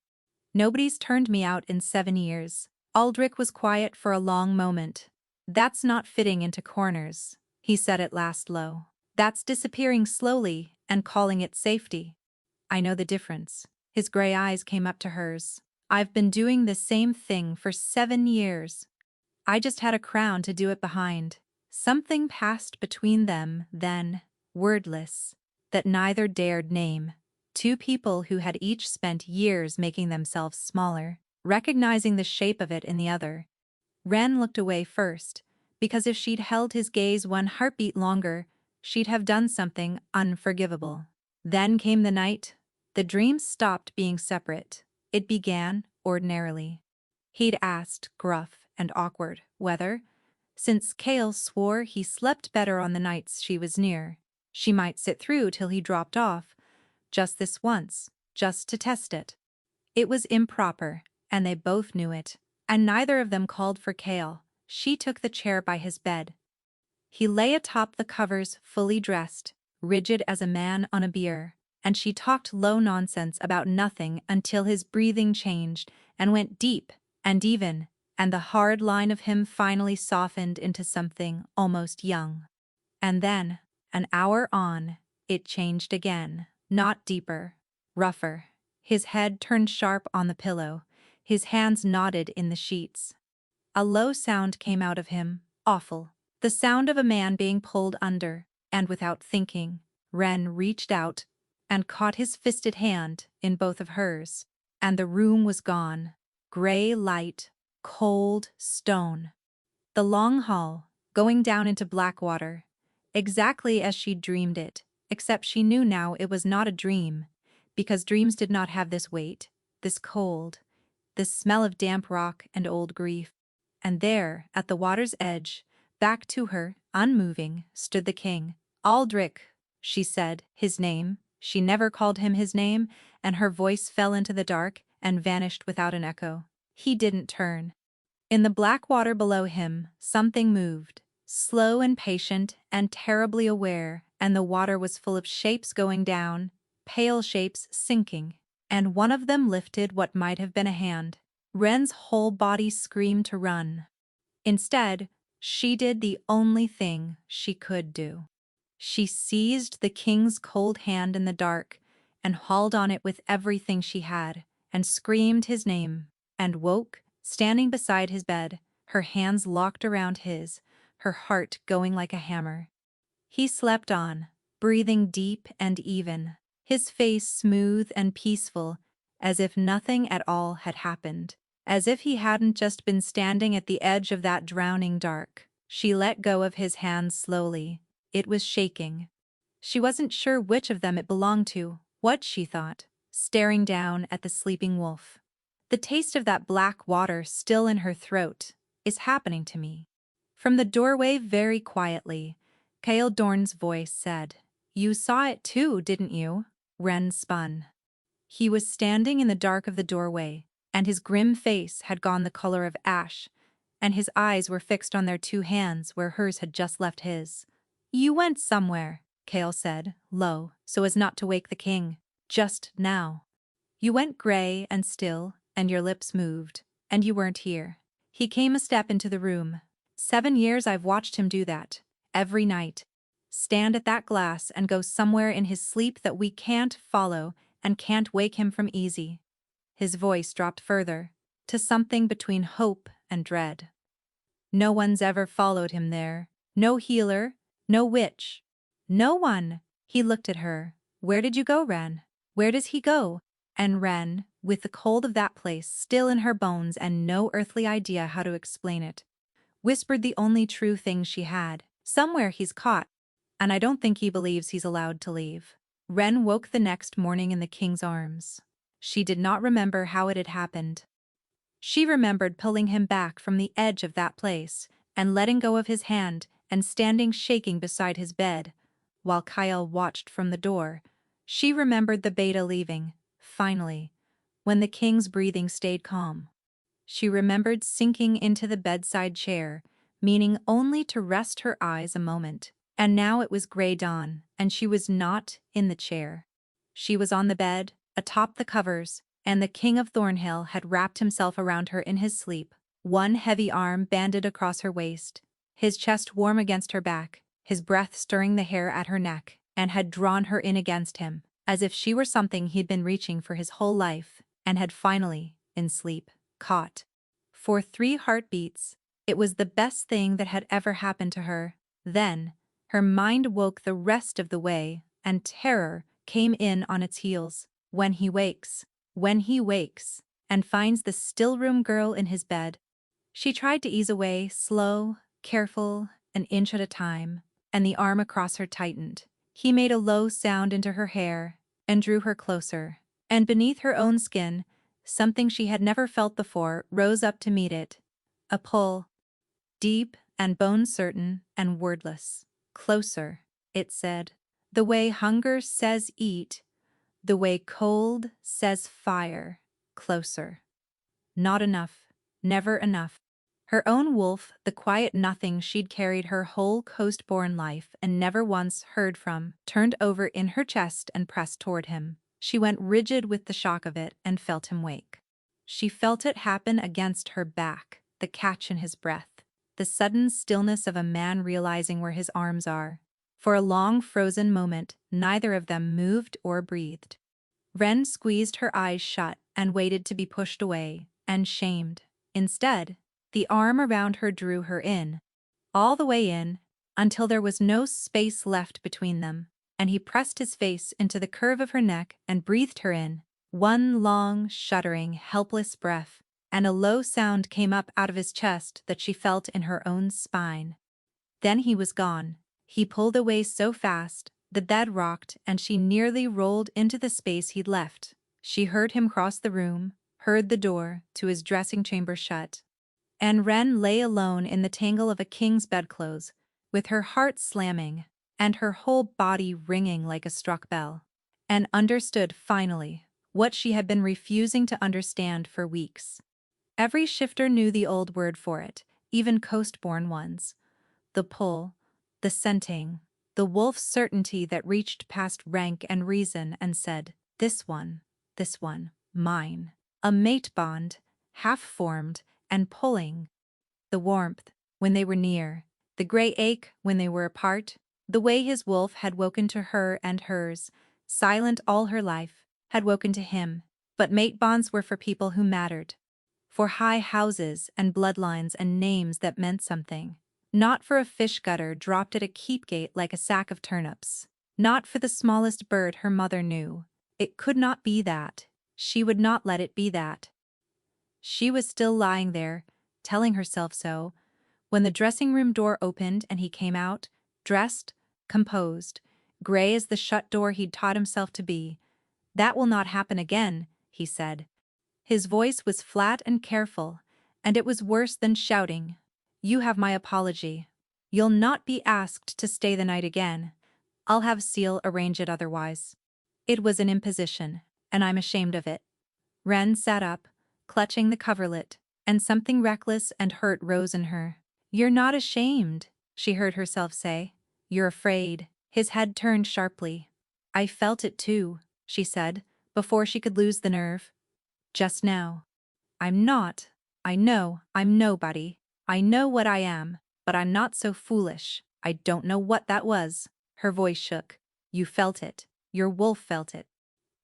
Nobody's turned me out in 7 years. Aldrich was quiet for a long moment. That's not fitting into corners, he said at last low. That's disappearing slowly and calling it safety. I know the difference. His gray eyes came up to hers. I've been doing the same thing for 7 years. I just had a crown to do it behind. Something passed between them then, wordless, that neither dared name. Two people who had each spent years making themselves smaller, recognizing the shape of it in the other. Ren looked away first, because if she'd held his gaze one heartbeat longer, she'd have done something unforgivable. Then came the night. The dream stopped being separate. It began ordinarily. He'd asked, gruff and awkward, whether, since Cale swore he slept better on the nights she was near, she might sit through till he dropped off, just this once, just to test it. It was improper, and they both knew it, and neither of them called for Cale. She took the chair by his bed. He lay atop the covers fully dressed, rigid as a man on a bier, and she talked low nonsense about nothing until his breathing changed and went deep and even, and the hard line of him finally softened into something almost young. And then, an hour on, it changed again, not deeper, rougher. His head turned sharp on the pillow, his hands knotted in the sheets. A low sound came out of him, awful. The sound of a man being pulled under, and without thinking, Ren reached out and caught his fisted hand in both of hers, and the room was gone. Gray light, cold stone. The long hall, going down into black water, exactly as she'd dreamed it, except she knew now it was not a dream, because dreams did not have this weight, this cold, this smell of damp rock and old grief. And there, at the water's edge, back to her, unmoving, stood the king. Aldrich, she said, his name. She never called him his name, and her voice fell into the dark and vanished without an echo. He didn't turn. In the black water below him, something moved, slow and patient and terribly aware, and the water was full of shapes going down, pale shapes sinking, and one of them lifted what might have been a hand. Ren's whole body screamed to run. Instead, she did the only thing she could do. She seized the king's cold hand in the dark and hauled on it with everything she had, and screamed his name, and woke, standing beside his bed, her hands locked around his, her heart going like a hammer. He slept on, breathing deep and even, his face smooth and peaceful, as if nothing at all had happened, as if he hadn't just been standing at the edge of that drowning dark. She let go of his hands slowly. It was shaking. She wasn't sure which of them it belonged to, what she thought, staring down at the sleeping wolf. The taste of that black water still in her throat is happening to me. From the doorway very quietly, Cale Dorn's voice said, "You saw it too, didn't you?" Ren spun. He was standing in the dark of the doorway, and his grim face had gone the color of ash, and his eyes were fixed on their two hands where hers had just left his. "You went somewhere," Cale said, low, so as not to wake the king. "Just now. You went gray and still, and your lips moved, and you weren't here." He came a step into the room. 7 years I've watched him do that, every night. Stand at that glass and go somewhere in his sleep that we can't follow and can't wake him from easy. His voice dropped further, to something between hope and dread. No one's ever followed him there. No healer, no witch. No one. He looked at her. "Where did you go, Ren?" Where does he go? And Wren, with the cold of that place still in her bones and no earthly idea how to explain it, whispered the only true thing she had. Somewhere he's caught, and I don't think he believes he's allowed to leave. Wren woke the next morning in the king's arms. She did not remember how it had happened. She remembered pulling him back from the edge of that place, and letting go of his hand and standing shaking beside his bed, while Kyle watched from the door. She remembered the beta leaving, finally, when the king's breathing stayed calm. She remembered sinking into the bedside chair, meaning only to rest her eyes a moment. And now it was gray dawn, and she was not in the chair. She was on the bed, atop the covers, and the King of Thornhill had wrapped himself around her in his sleep, one heavy arm banded across her waist, his chest warm against her back, his breath stirring the hair at her neck, and had drawn her in against him, as if she were something he'd been reaching for his whole life, and had finally, in sleep, caught. For 3 heartbeats, it was the best thing that had ever happened to her. Then, her mind woke the rest of the way, and terror came in on its heels. When he wakes, and finds the still-room girl in his bed. She tried to ease away, slow, careful, an inch at a time, and the arm across her tightened. He made a low sound into her hair and drew her closer, and beneath her own skin, something she had never felt before rose up to meet it. A pull, deep and bone-certain and wordless. Closer, it said. The way hunger says eat, the way cold says fire. Closer. Not enough. Never enough. Her own wolf, the quiet nothing she'd carried her whole coast-born life and never once heard from, turned over in her chest and pressed toward him. She went rigid with the shock of it and felt him wake. She felt it happen against her back, the catch in his breath, the sudden stillness of a man realizing where his arms are. For a long frozen moment, neither of them moved or breathed. Wren squeezed her eyes shut and waited to be pushed away, and shamed. Instead, the arm around her drew her in, all the way in, until there was no space left between them, and he pressed his face into the curve of her neck and breathed her in. One long, shuddering, helpless breath, and a low sound came up out of his chest that she felt in her own spine. Then he was gone. He pulled away so fast, the bed rocked and she nearly rolled into the space he'd left. She heard him cross the room, heard the door to his dressing chamber shut. And Wren lay alone in the tangle of a king's bedclothes, with her heart slamming, and her whole body ringing like a struck bell. And understood, finally, what she had been refusing to understand for weeks. Every shifter knew the old word for it, even coast-born ones. The pull, the scenting, the wolf's certainty that reached past rank and reason and said, this one, mine. A mate bond, half-formed and pulling. The warmth, when they were near, the gray ache when they were apart, the way his wolf had woken to her and hers, silent all her life, had woken to him. But mate bonds were for people who mattered. For high houses and bloodlines and names that meant something. Not for a fish gutter dropped at a keep gate like a sack of turnips. Not for the smallest bird her mother knew. It could not be that. She would not let it be that. She was still lying there, telling herself so, when the dressing-room door opened and he came out, dressed, composed, gray as the shut door he'd taught himself to be. That will not happen again, he said. His voice was flat and careful, and it was worse than shouting. You have my apology. You'll not be asked to stay the night again. I'll have Seal arrange it otherwise. It was an imposition, and I'm ashamed of it. Wren sat up, clutching the coverlet, and something reckless and hurt rose in her. You're not ashamed, she heard herself say. You're afraid. His head turned sharply. I felt it too, she said, before she could lose the nerve. Just now. I'm not. I know I'm nobody. I know what I am, but I'm not so foolish. I don't know what that was. Her voice shook. You felt it. Your wolf felt it.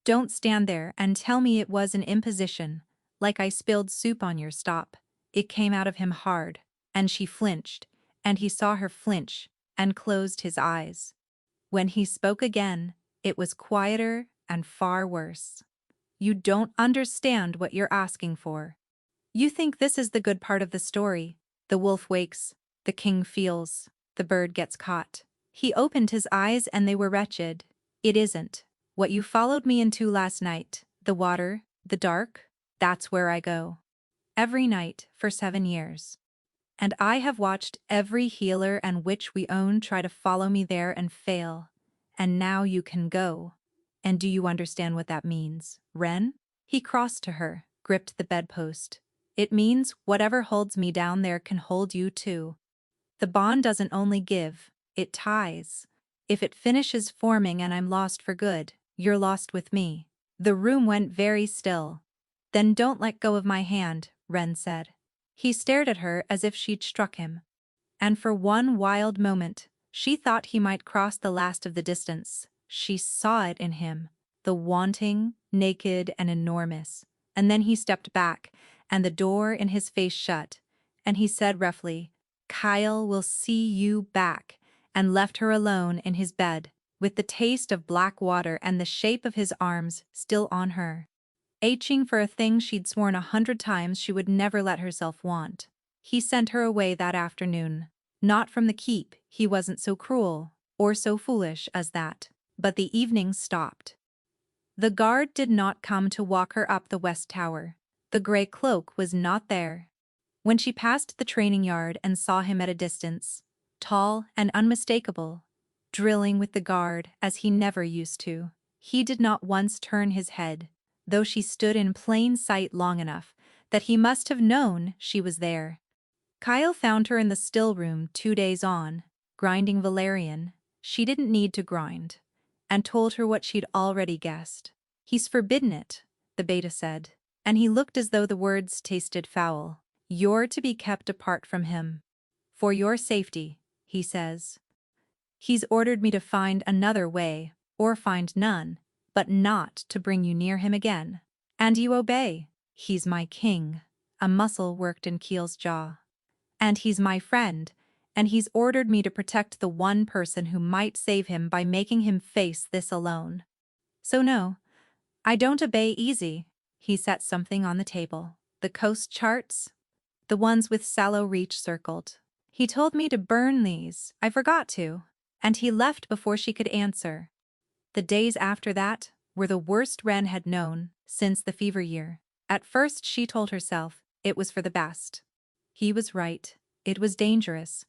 Don't stand there and tell me it was an imposition, like I spilled soup on your stop. It came out of him hard, and she flinched, and he saw her flinch, and closed his eyes. When he spoke again, it was quieter and far worse. You don't understand what you're asking for. You think this is the good part of the story. The wolf wakes, the king feels, the bird gets caught. He opened his eyes and they were wretched. It isn't. What you followed me into last night, the water, the dark, that's where I go. Every night for 7 years. And I have watched every healer and witch we own try to follow me there and fail. And now you can go. And do you understand what that means, Ren? He crossed to her, gripped the bedpost. It means whatever holds me down there can hold you too. The bond doesn't only give, it ties. If it finishes forming and I'm lost for good, you're lost with me. The room went very still. Then don't let go of my hand, Ren said. He stared at her as if she'd struck him. And for one wild moment, she thought he might cross the last of the distance. She saw it in him, the wanting, naked and enormous. And then he stepped back, and the door in his face shut, and he said roughly, "Kyle will see you back," and left her alone in his bed, with the taste of black water and the shape of his arms still on her. Aching for a thing she'd sworn 100 times she would never let herself want. He sent her away that afternoon. Not from the keep, he wasn't so cruel, or so foolish as that. But the evening stopped. The guard did not come to walk her up the west tower. The gray cloak was not there. When she passed the training yard and saw him at a distance, tall and unmistakable, drilling with the guard as he never used to, he did not once turn his head, though she stood in plain sight long enough that he must have known she was there. Kyle found her in the still room 2 days on, grinding valerian. She didn't need to grind, and told her what she'd already guessed. "He's forbidden it," the beta said, and he looked as though the words tasted foul. "You're to be kept apart from him. For your safety," he says. "He's ordered me to find another way, or find none, but not to bring you near him again. And you obey. He's my king." A muscle worked in Keel's jaw. "And he's my friend, and he's ordered me to protect the one person who might save him by making him face this alone. So no, I don't obey easy." He set something on the table. "The coast charts? The ones with Sallow Reach circled. He told me to burn these. I forgot to." And he left before she could answer. The days after that were the worst Ren had known since the fever year. At first she told herself it was for the best. He was right. It was dangerous.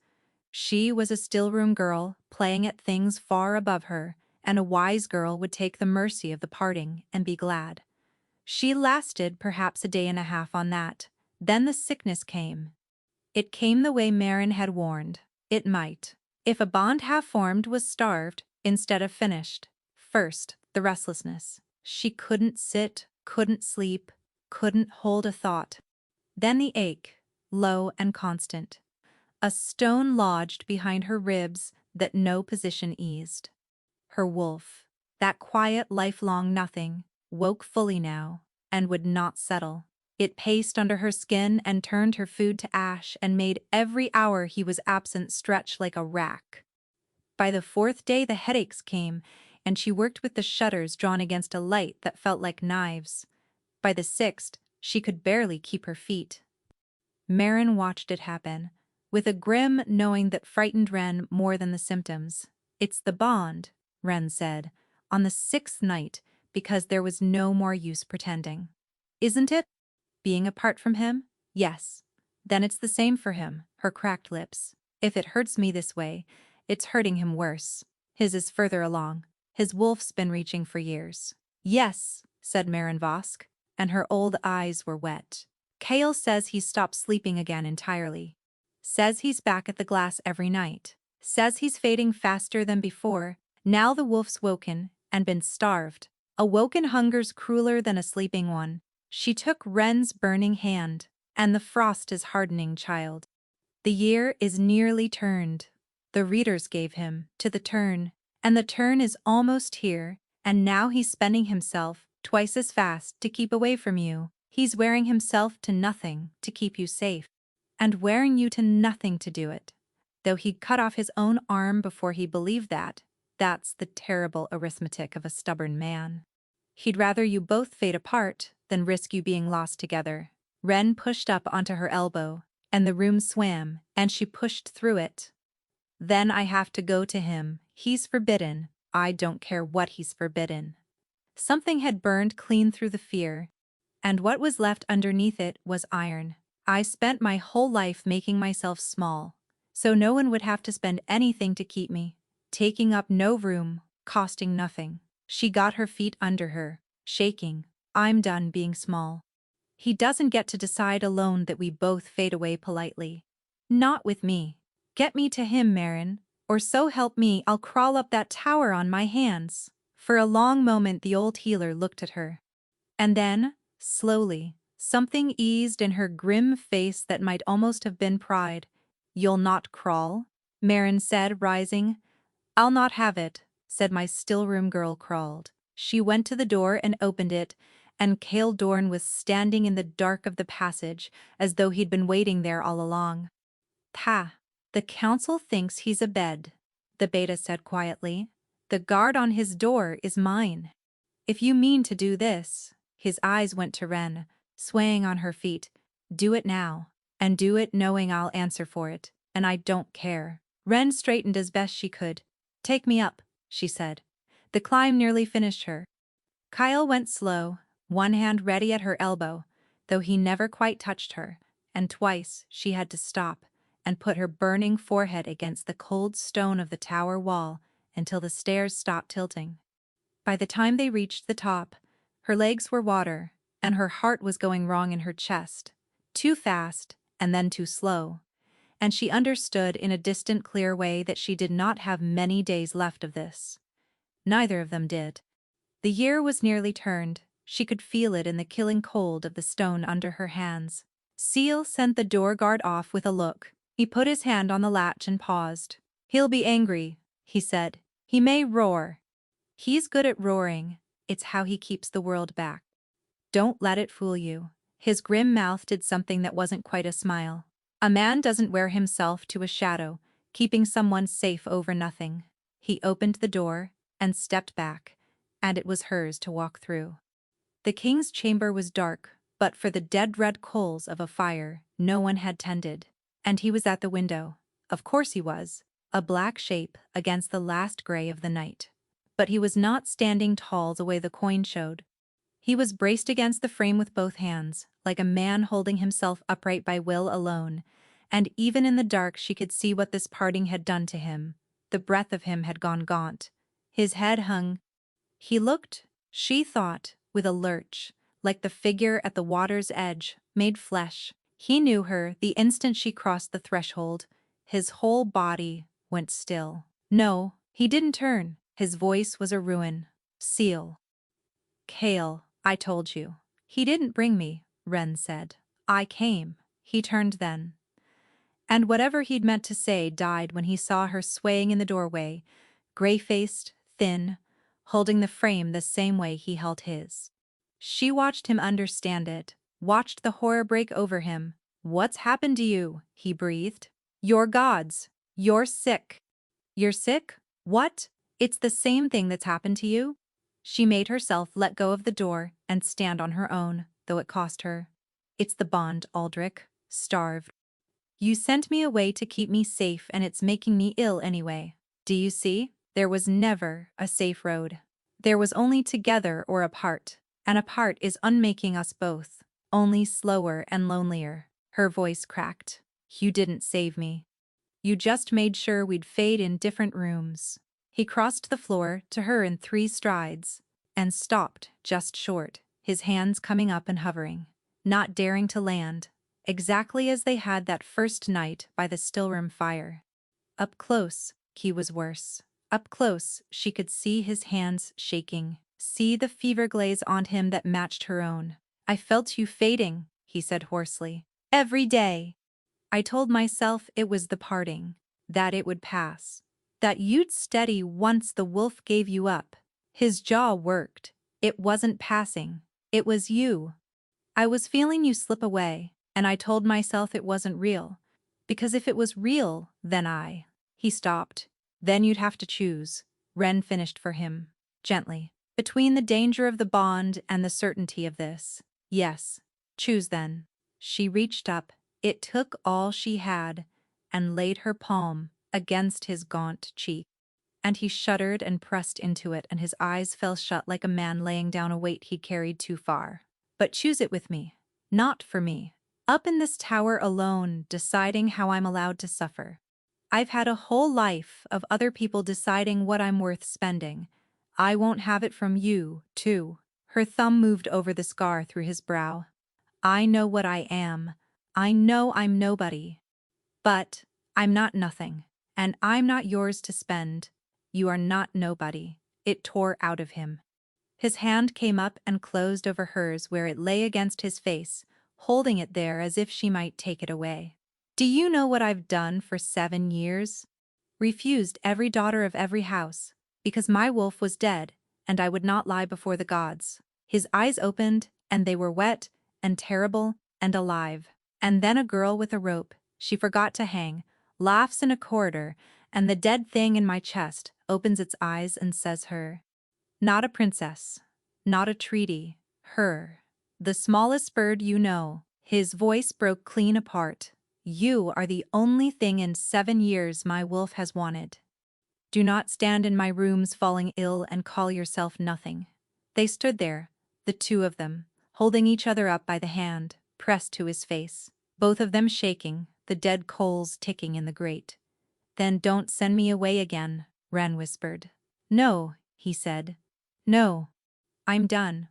She was a stillroom girl playing at things far above her, and a wise girl would take the mercy of the parting and be glad. She lasted perhaps a day and a half on that. Then the sickness came. It came the way Marin had warned. It might. If a bond half-formed was starved instead of finished. First, the restlessness. She couldn't sit, couldn't sleep, couldn't hold a thought. Then the ache, low and constant. A stone lodged behind her ribs that no position eased. Her wolf, that quiet lifelong nothing, woke fully now, and would not settle. It paced under her skin and turned her food to ash and made every hour he was absent stretch like a rack. By the 4th day the headaches came, and she worked with the shutters drawn against a light that felt like knives. By the 6th, she could barely keep her feet. Marin watched it happen, with a grim knowing that frightened Ren more than the symptoms. "It's the bond," Ren said, on the 6th night, because there was no more use pretending. "Isn't it? Being apart from him? Yes. Then it's the same for him," her cracked lips. "If it hurts me this way, it's hurting him worse. His is further along. His wolf's been reaching for years." "Yes," said Marin Vosk, and her old eyes were wet. "Kale says he's stopped sleeping again entirely. Says he's back at the glass every night. Says he's fading faster than before. Now the wolf's woken and been starved. A woken hunger's crueler than a sleeping one." She took Ren's burning hand. "And the frost is hardening, child. The year is nearly turned. The readers gave him to the turn, and the turn is almost here, and now he's spending himself twice as fast to keep away from you. He's wearing himself to nothing to keep you safe, and wearing you to nothing to do it. Though he'd cut off his own arm before he believed that. That's the terrible arithmetic of a stubborn man." He'd rather you both fade apart than risk you being lost together. Ren pushed up onto her elbow, and the room swam, and she pushed through it. Then I have to go to him. He's forbidden. I don't care what he's forbidden. Something had burned clean through the fear, and what was left underneath it was iron. I spent my whole life making myself small, so no one would have to spend anything to keep me, taking up no room, costing nothing. She got her feet under her, shaking. I'm done being small. He doesn't get to decide alone that we both fade away politely. Not with me. Get me to him, Marin, or so help me I'll crawl up that tower on my hands. For a long moment the old healer looked at her. And then, slowly, something eased in her grim face that might almost have been pride. You'll not crawl? Marin said, rising. I'll not have it, said my still-room girl crawled. She went to the door and opened it, and Cale Dorn was standing in the dark of the passage, as though he'd been waiting there all along. "Pa, the council thinks he's a bed," the beta said quietly. "The guard on his door is mine. If you mean to do this," his eyes went to Ren, swaying on her feet, "do it now, and do it knowing I'll answer for it, and I don't care." Ren straightened as best she could. "Take me up," she said. The climb nearly finished her. Kyle went slow, one hand ready at her elbow, though he never quite touched her, and twice she had to stop and put her burning forehead against the cold stone of the tower wall until the stairs stopped tilting. By the time they reached the top, her legs were water, and her heart was going wrong in her chest, too fast and then too slow, and she understood in a distant clear way that she did not have many days left of this. Neither of them did. The year was nearly turned. She could feel it in the killing cold of the stone under her hands. Seal sent the door guard off with a look. He put his hand on the latch and paused. "He'll be angry," he said. "He may roar. He's good at roaring. It's how he keeps the world back. Don't let it fool you." His grim mouth did something that wasn't quite a smile. A man doesn't wear himself to a shadow, keeping someone safe over nothing. He opened the door and stepped back, and it was hers to walk through. The king's chamber was dark, but for the dead red coals of a fire no one had tended. And he was at the window. Of course he was, a black shape against the last gray of the night. But he was not standing tall the way the coin showed. He was braced against the frame with both hands, like a man holding himself upright by will alone, and even in the dark she could see what this parting had done to him. The breath of him had gone gaunt. His head hung. He looked, she thought, with a lurch, like the figure at the water's edge, made flesh. He knew her the instant she crossed the threshold. His whole body went still. No, he didn't turn. His voice was a ruin. "Seal." "Cale, I told you." "He didn't bring me," Ren said. "I came." He turned then. And whatever he'd meant to say died when he saw her swaying in the doorway, gray-faced, thin, holding the frame the same way he held his. She watched him understand it, watched the horror break over him. "What's happened to you?" he breathed. "You're gods. You're sick." "You're sick? What? It's the same thing that's happened to you?" She made herself let go of the door and stand on her own, though it cost her. "It's the bond, Aldrich. Starved. You sent me away to keep me safe and it's making me ill anyway. Do you see? There was never a safe road. There was only together or apart, and apart is unmaking us both, only slower and lonelier." Her voice cracked. "You didn't save me. You just made sure we'd fade in different rooms." He crossed the floor to her in 3 strides, and stopped just short, his hands coming up and hovering, not daring to land, exactly as they had that first night by the stillroom fire. Up close, he was worse. Up close, she could see his hands shaking, see the fever glaze on him that matched her own. "I felt you fading," he said hoarsely. "Every day. I told myself it was the parting, that it would pass, that you'd steady once the wolf gave you up." His jaw worked. "It wasn't passing. It was you. I was feeling you slip away, and I told myself it wasn't real. Because if it was real, then I..." He stopped. "Then you'd have to choose," Ren finished for him, gently. Between the danger of the bond and the certainty of this. Yes. Choose then. She reached up, it took all she had, and laid her palm against his gaunt cheek. And he shuddered and pressed into it, and his eyes fell shut like a man laying down a weight he'd carried too far. But choose it with me, not for me. Up in this tower alone, deciding how I'm allowed to suffer. I've had a whole life of other people deciding what I'm worth spending. I won't have it from you, too. Her thumb moved over the scar through his brow. I know what I am. I know I'm nobody. But I'm not nothing, and I'm not yours to spend. You are not nobody. It tore out of him. His hand came up and closed over hers where it lay against his face, holding it there as if she might take it away. Do you know what I've done for 7 years? Refused every daughter of every house, because my wolf was dead, and I would not lie before the gods. His eyes opened, and they were wet, and terrible, and alive. And then a girl with a rope, she forgot to hang, laughs in a corridor, and the dead thing in my chest opens its eyes and says her. Not a princess, not a treaty, her. The smallest bird you know. His voice broke clean apart. You are the only thing in 7 years my wolf has wanted. Do not stand in my rooms falling ill and call yourself nothing. They stood there, the two of them, holding each other up by the hand, pressed to his face, both of them shaking, the dead coals ticking in the grate. Then don't send me away again, Wren whispered. No, he said. No. I'm done.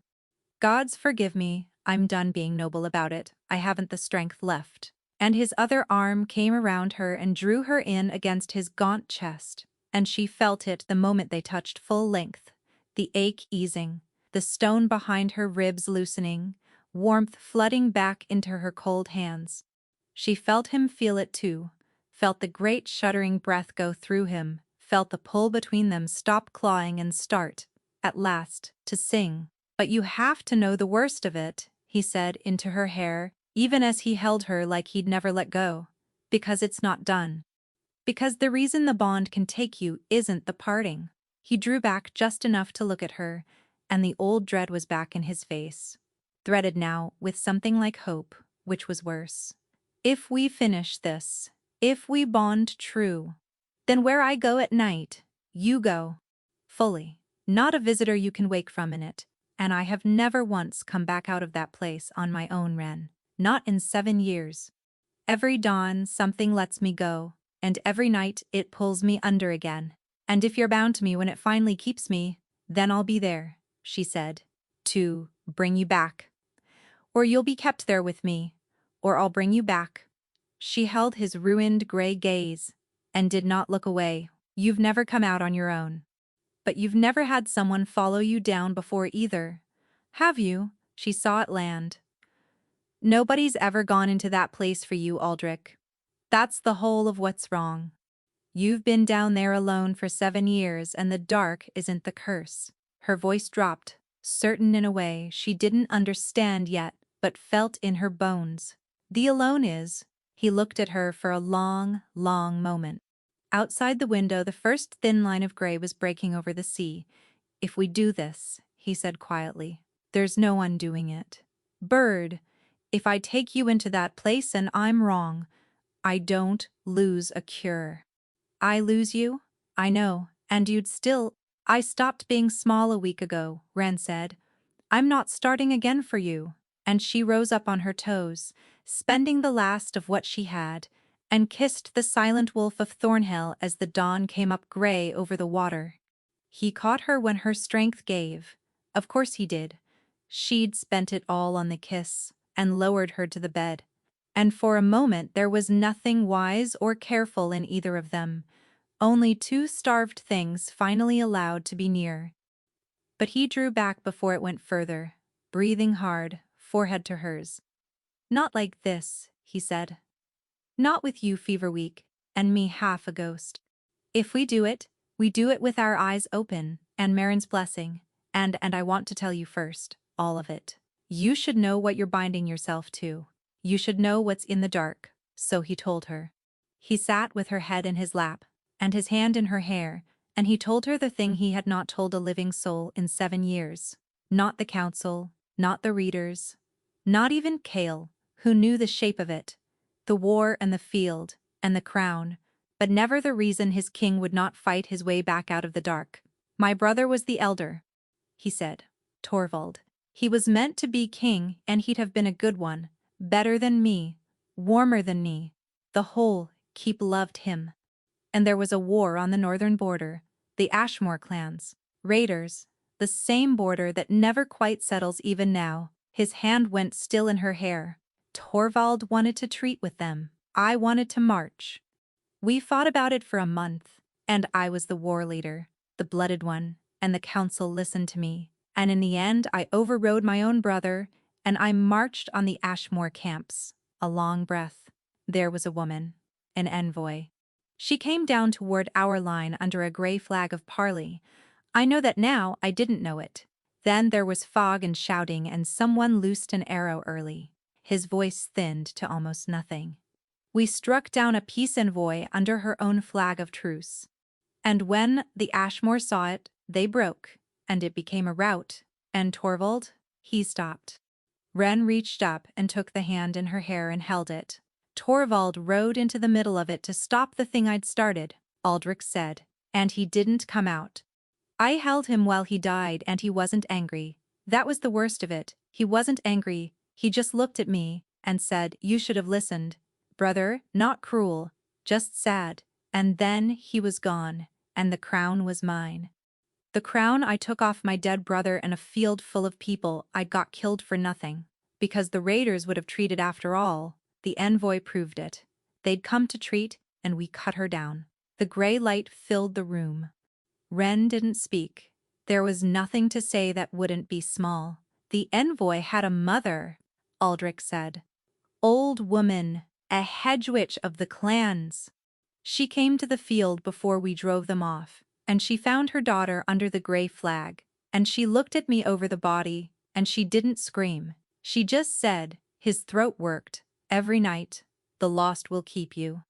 Gods forgive me, I'm done being noble about it, I haven't the strength left. And his other arm came around her and drew her in against his gaunt chest, and she felt it the moment they touched full length, the ache easing, the stone behind her ribs loosening, warmth flooding back into her cold hands. She felt him feel it too, felt the great shuddering breath go through him, felt the pull between them stop clawing and start, at last, to sing. But you have to know the worst of it, he said into her hair, even as he held her like he'd never let go. Because it's not done. Because the reason the bond can take you isn't the parting. He drew back just enough to look at her, and the old dread was back in his face. Threaded now with something like hope, which was worse. If we finish this, if we bond true, then where I go at night, you go. Fully. Not a visitor you can wake from in it. And I have never once come back out of that place on my own, Wren. Not in 7 years. Every dawn something lets me go, and every night it pulls me under again. And if you're bound to me when it finally keeps me, then I'll be there, she said, to bring you back. Or you'll be kept there with me, or I'll bring you back. She held his ruined gray gaze, and did not look away. You've never come out on your own. But you've never had someone follow you down before either. Have you? She saw it land. Nobody's ever gone into that place for you, Aldrich. That's the whole of what's wrong. You've been down there alone for 7 years, and the dark isn't the curse. Her voice dropped, certain in a way she didn't understand yet, but felt in her bones. The alone is. He looked at her for a long, long moment. Outside the window, the first thin line of gray was breaking over the sea. If we do this, he said quietly, there's no undoing it. Bird, if I take you into that place and I'm wrong, I don't lose a cure. I lose you? I know, and you'd still— I stopped being small a week ago, Wren said. I'm not starting again for you. And she rose up on her toes, spending the last of what she had, and kissed the silent wolf of Thornhill as the dawn came up gray over the water. He caught her when her strength gave. Of course he did. She'd spent it all on the kiss, and lowered her to the bed. And for a moment there was nothing wise or careful in either of them, only two starved things finally allowed to be near. But he drew back before it went further, breathing hard, forehead to hers. Not like this, he said. Not with you fever weak, and me half a ghost. If we do it with our eyes open, and Marin's blessing, and I want to tell you first, all of it. You should know what you're binding yourself to. You should know what's in the dark, so he told her. He sat with her head in his lap, and his hand in her hair, And he told her the thing he had not told a living soul in 7 years. Not the council, not the readers, not even Cale, who knew the shape of it, the war and the field, and the crown, but never the reason his king would not fight his way back out of the dark. My brother was the elder, he said. Torvald. He was meant to be king, and he'd have been a good one, better than me, warmer than me. The whole keep loved him. And there was a war on the northern border, the Ashmore clans, raiders, the same border that never quite settles even now. His hand went still in her hair. Torvald wanted to treat with them. I wanted to march. We fought about it for a month, and I was the war leader, the blooded one, and the council listened to me. And in the end I overrode my own brother, and I marched on the Ashmore camps. A long breath. There was a woman, an envoy. She came down toward our line under a gray flag of parley. I know that now, I didn't know it. Then there was fog and shouting, and someone loosed an arrow early. His voice thinned to almost nothing. We struck down a peace envoy under her own flag of truce. And when the Ashmore saw it, they broke, and it became a rout. And Torvald, he stopped. Wren reached up and took the hand in her hair and held it. Torvald rode into the middle of it to stop the thing I'd started, Aldrich said, and he didn't come out. I held him while he died, and he wasn't angry. That was the worst of it. He wasn't angry, he just looked at me and said, "You should have listened. Brother, not cruel, just sad." And then he was gone, and the crown was mine. The crown I took off my dead brother in a field full of people. I got killed for nothing. Because the raiders would have treated after all. The envoy proved it. They'd come to treat, and we cut her down. The gray light filled the room. Wren didn't speak. There was nothing to say that wouldn't be small. The envoy had a mother, Aldrich said. Old woman, a hedge witch of the clans. She came to the field before we drove them off, and she found her daughter under the gray flag, and she looked at me over the body, and she didn't scream. She just said, his throat worked, every night, "The lost will keep you.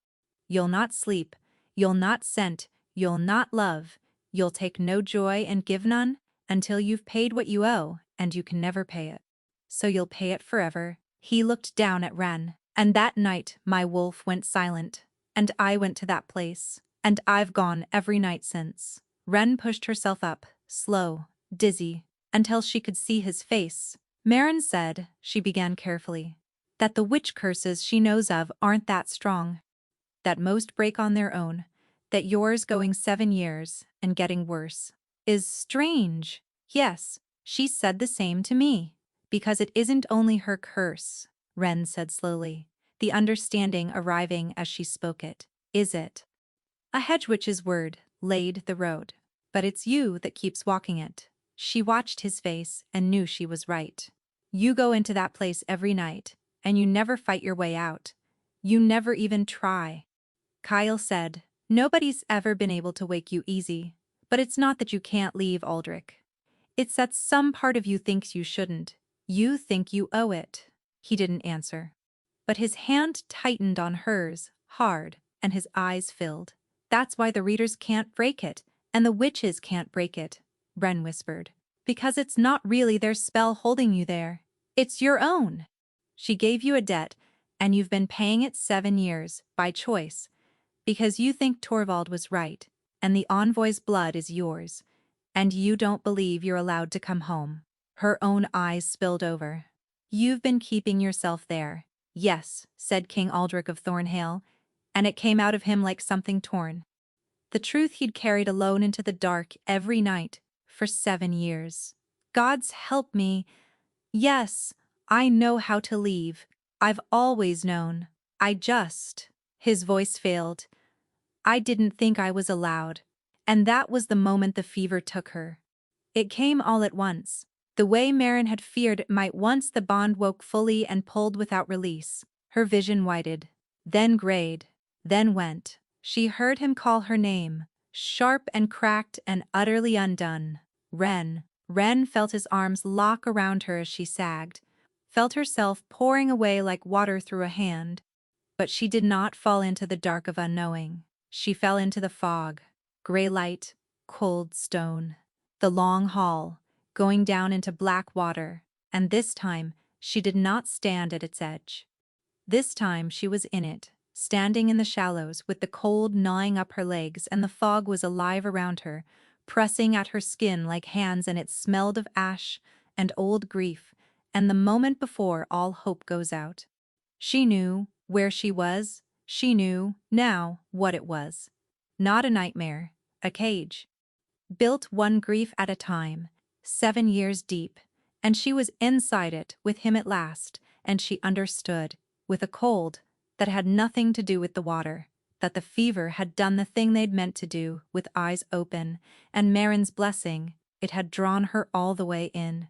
You'll not sleep, you'll not scent, you'll not love, you'll take no joy and give none, until you've paid what you owe, and you can never pay it. So you'll pay it forever." He looked down at Wren, and that night my wolf went silent, and I went to that place, and I've gone every night since. Wren pushed herself up, slow, dizzy, until she could see his face. Marin said, she began carefully, that the witch curses she knows of aren't that strong. That most break on their own. That yours going 7 years, and getting worse, is strange. Yes, she said the same to me. Because it isn't only her curse, Wren said slowly, the understanding arriving as she spoke it. Is it? A hedge witch's word laid the road. But it's you that keeps walking it. She watched his face and knew she was right. You go into that place every night, and you never fight your way out. You never even try. Kyle said, "Nobody's ever been able to wake you easy, but it's not that you can't leave, Aldrich. It's that some part of you thinks you shouldn't. You think you owe it." He didn't answer. But his hand tightened on hers, hard, and his eyes filled. "That's why the readers can't break it, and the witches can't break it," Wren whispered. "Because it's not really their spell holding you there. It's your own. She gave you a debt, and you've been paying it 7 years, by choice, because you think Torvald was right, and the envoy's blood is yours, and you don't believe you're allowed to come home." Her own eyes spilled over. "You've been keeping yourself there." "Yes," said King Aldrich of Thornhill, and it came out of him like something torn. The truth he'd carried alone into the dark every night for 7 years. "God's help me. Yes, I know how to leave. I've always known. I just..." His voice failed. "I didn't think I was allowed." And that was the moment the fever took her. It came all at once. The way Marin had feared it might once the bond woke fully and pulled without release. Her vision widened, then grayed, then went. She heard him call her name, sharp and cracked and utterly undone. Wren. Wren felt his arms lock around her as she sagged, felt herself pouring away like water through a hand. But she did not fall into the dark of unknowing. She fell into the fog. Gray light, cold stone. The long hall, going down into black water, and this time she did not stand at its edge. This time she was in it, standing in the shallows with the cold gnawing up her legs, and the fog was alive around her, pressing at her skin like hands, and it smelled of ash and old grief, and the moment before all hope goes out. She knew where she was, she knew now what it was. Not a nightmare, a cage. Built one grief at a time, 7 years deep, and she was inside it with him at last, and she understood, with a cold that had nothing to do with the water, that the fever had done the thing they'd meant to do, with eyes open, and Marin's blessing, it had drawn her all the way in.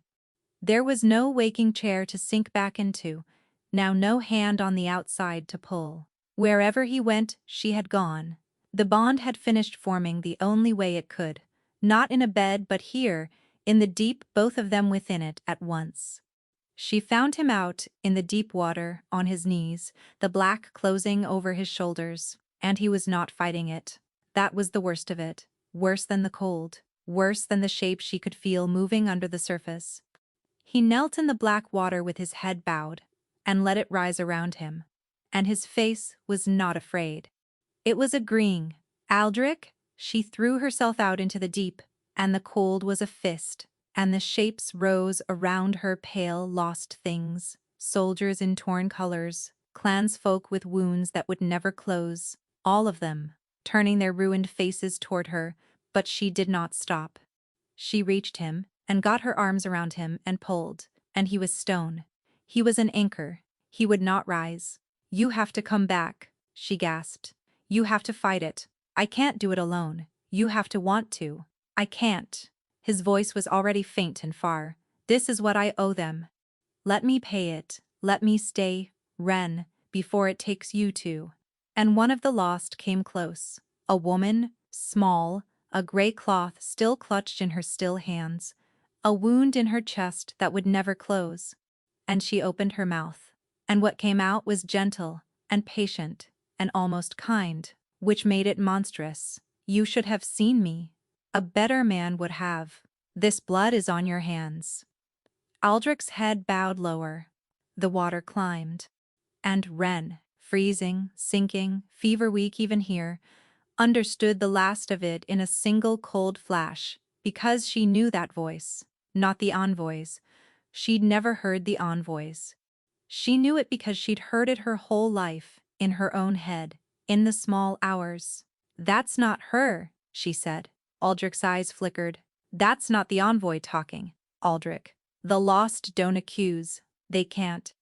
There was no waking chair to sink back into, now no hand on the outside to pull. Wherever he went, she had gone. The bond had finished forming the only way it could, not in a bed but here, in the deep, both of them within it at once. She found him out in the deep water, on his knees, the black closing over his shoulders, and he was not fighting it. That was the worst of it, worse than the cold, worse than the shape she could feel moving under the surface. He knelt in the black water with his head bowed, and let it rise around him, and his face was not afraid. It was agreeing. Aldrich, she threw herself out into the deep, and the cold was a fist, and the shapes rose around her, pale, lost things, soldiers in torn colors, clansfolk with wounds that would never close, all of them, turning their ruined faces toward her, but she did not stop. She reached him, and got her arms around him and pulled, and he was stone. He was an anchor. He would not rise. "You have to come back," she gasped. "You have to fight it. I can't do it alone. You have to want to. I can't." His voice was already faint and far. "This is what I owe them. Let me pay it. Let me stay, Ren, before it takes you to." And one of the lost came close. A woman, small, a gray cloth still clutched in her still hands, a wound in her chest that would never close. And she opened her mouth, and what came out was gentle and patient and almost kind, which made it monstrous. "You should have seen me. A better man would have. This blood is on your hands." Aldrich's head bowed lower. The water climbed. And Ren, freezing, sinking, fever-weak even here, understood the last of it in a single cold flash, because she knew that voice, not the envoy's. She'd never heard the envoy's. She knew it because she'd heard it her whole life, in her own head, in the small hours. "That's not her," she said. Aldrich's eyes flickered. "That's not the envoy talking, Aldrich. The lost don't accuse. They can't.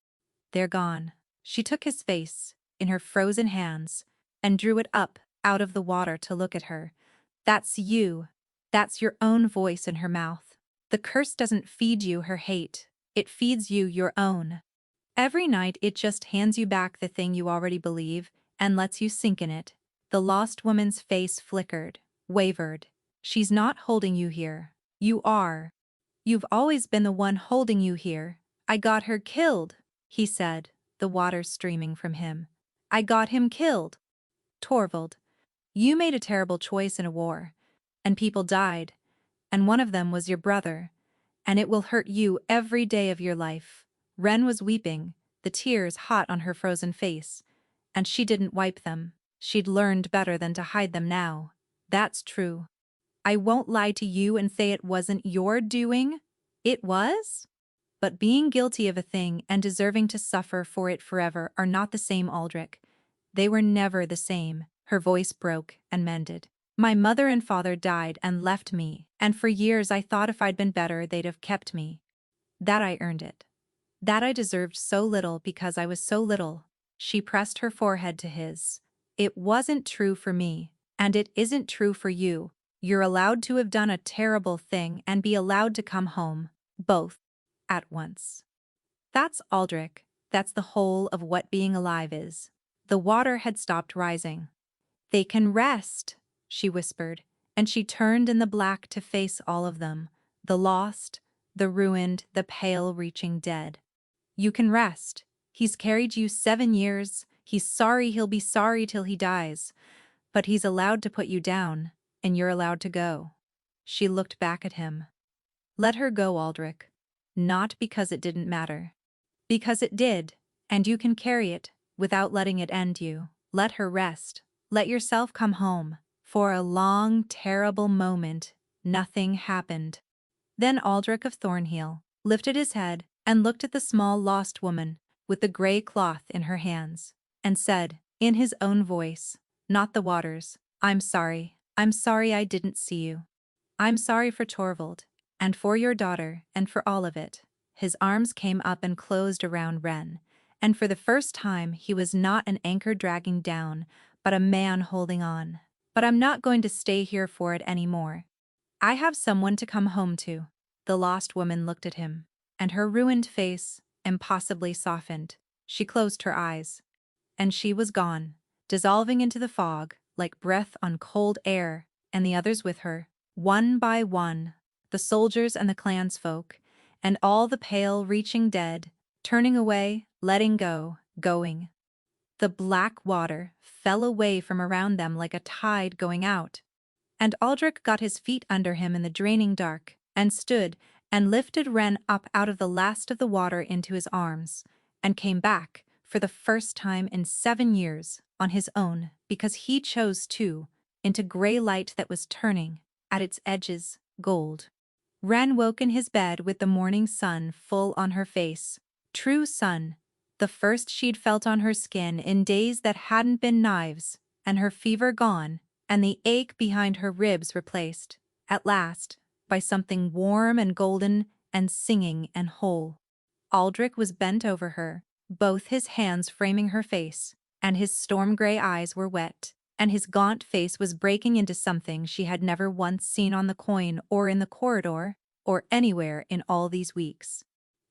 They're gone." She took his face, in her frozen hands, and drew it up out of the water to look at her. "That's you. That's your own voice in her mouth. The curse doesn't feed you her hate. It feeds you your own. Every night it just hands you back the thing you already believe and lets you sink in it." The lost woman's face flickered, wavered. "She's not holding you here. You are. You've always been the one holding you here." "I got her killed," he said, the water streaming from him. "I got him killed. Torvald, you made a terrible choice in a war, and people died, and one of them was your brother, and it will hurt you every day of your life." Ren was weeping, the tears hot on her frozen face, and she didn't wipe them. She'd learned better than to hide them now. "That's true. I won't lie to you and say it wasn't your doing. It was? But being guilty of a thing and deserving to suffer for it forever are not the same, Aldrich. They were never the same." Her voice broke and mended. "My mother and father died and left me, and for years I thought if I'd been better they'd have kept me. That I earned it. That I deserved so little because I was so little." She pressed her forehead to his. "It wasn't true for me, and it isn't true for you. You're allowed to have done a terrible thing and be allowed to come home, both, at once. That's Aldrich. That's the whole of what being alive is." The water had stopped rising. "They can rest," she whispered, and she turned in the black to face all of them, the lost, the ruined, the pale reaching dead. "You can rest. He's carried you 7 years. He's sorry he'll be sorry till he dies. But he's allowed to put you down, and you're allowed to go." She looked back at him. Let her go, Aldrich. Not because it didn't matter. Because it did, and you can carry it, without letting it end you. Let her rest. Let yourself come home. For a long, terrible moment, nothing happened. Then Aldrich of Thornhill lifted his head and looked at the small lost woman with the gray cloth in her hands, and said, in his own voice, not the water's, I'm sorry I didn't see you. I'm sorry for Torvald, and for your daughter, and for all of it. His arms came up and closed around Wren, and for the first time he was not an anchor dragging down, but a man holding on. But I'm not going to stay here for it anymore. I have someone to come home to. The lost woman looked at him, and her ruined face impossibly softened. She closed her eyes, and she was gone, dissolving into the fog like breath on cold air, and the others with her, one by one, the soldiers and the clansfolk, and all the pale reaching dead, turning away, letting go, going. The black water fell away from around them like a tide going out. And Aldrich got his feet under him in the draining dark, and stood and lifted Wren up out of the last of the water into his arms, and came back, for the first time in 7 years, on his own, because he chose to, into gray light that was turning, at its edges, gold. Wren woke in his bed with the morning sun full on her face. True sun, the first she'd felt on her skin in days that hadn't been knives, and her fever gone, and the ache behind her ribs replaced, at last, by something warm and golden and singing and whole. Aldrich was bent over her, both his hands framing her face, and his storm-gray eyes were wet, and his gaunt face was breaking into something she had never once seen on the coin or in the corridor, or anywhere in all these weeks.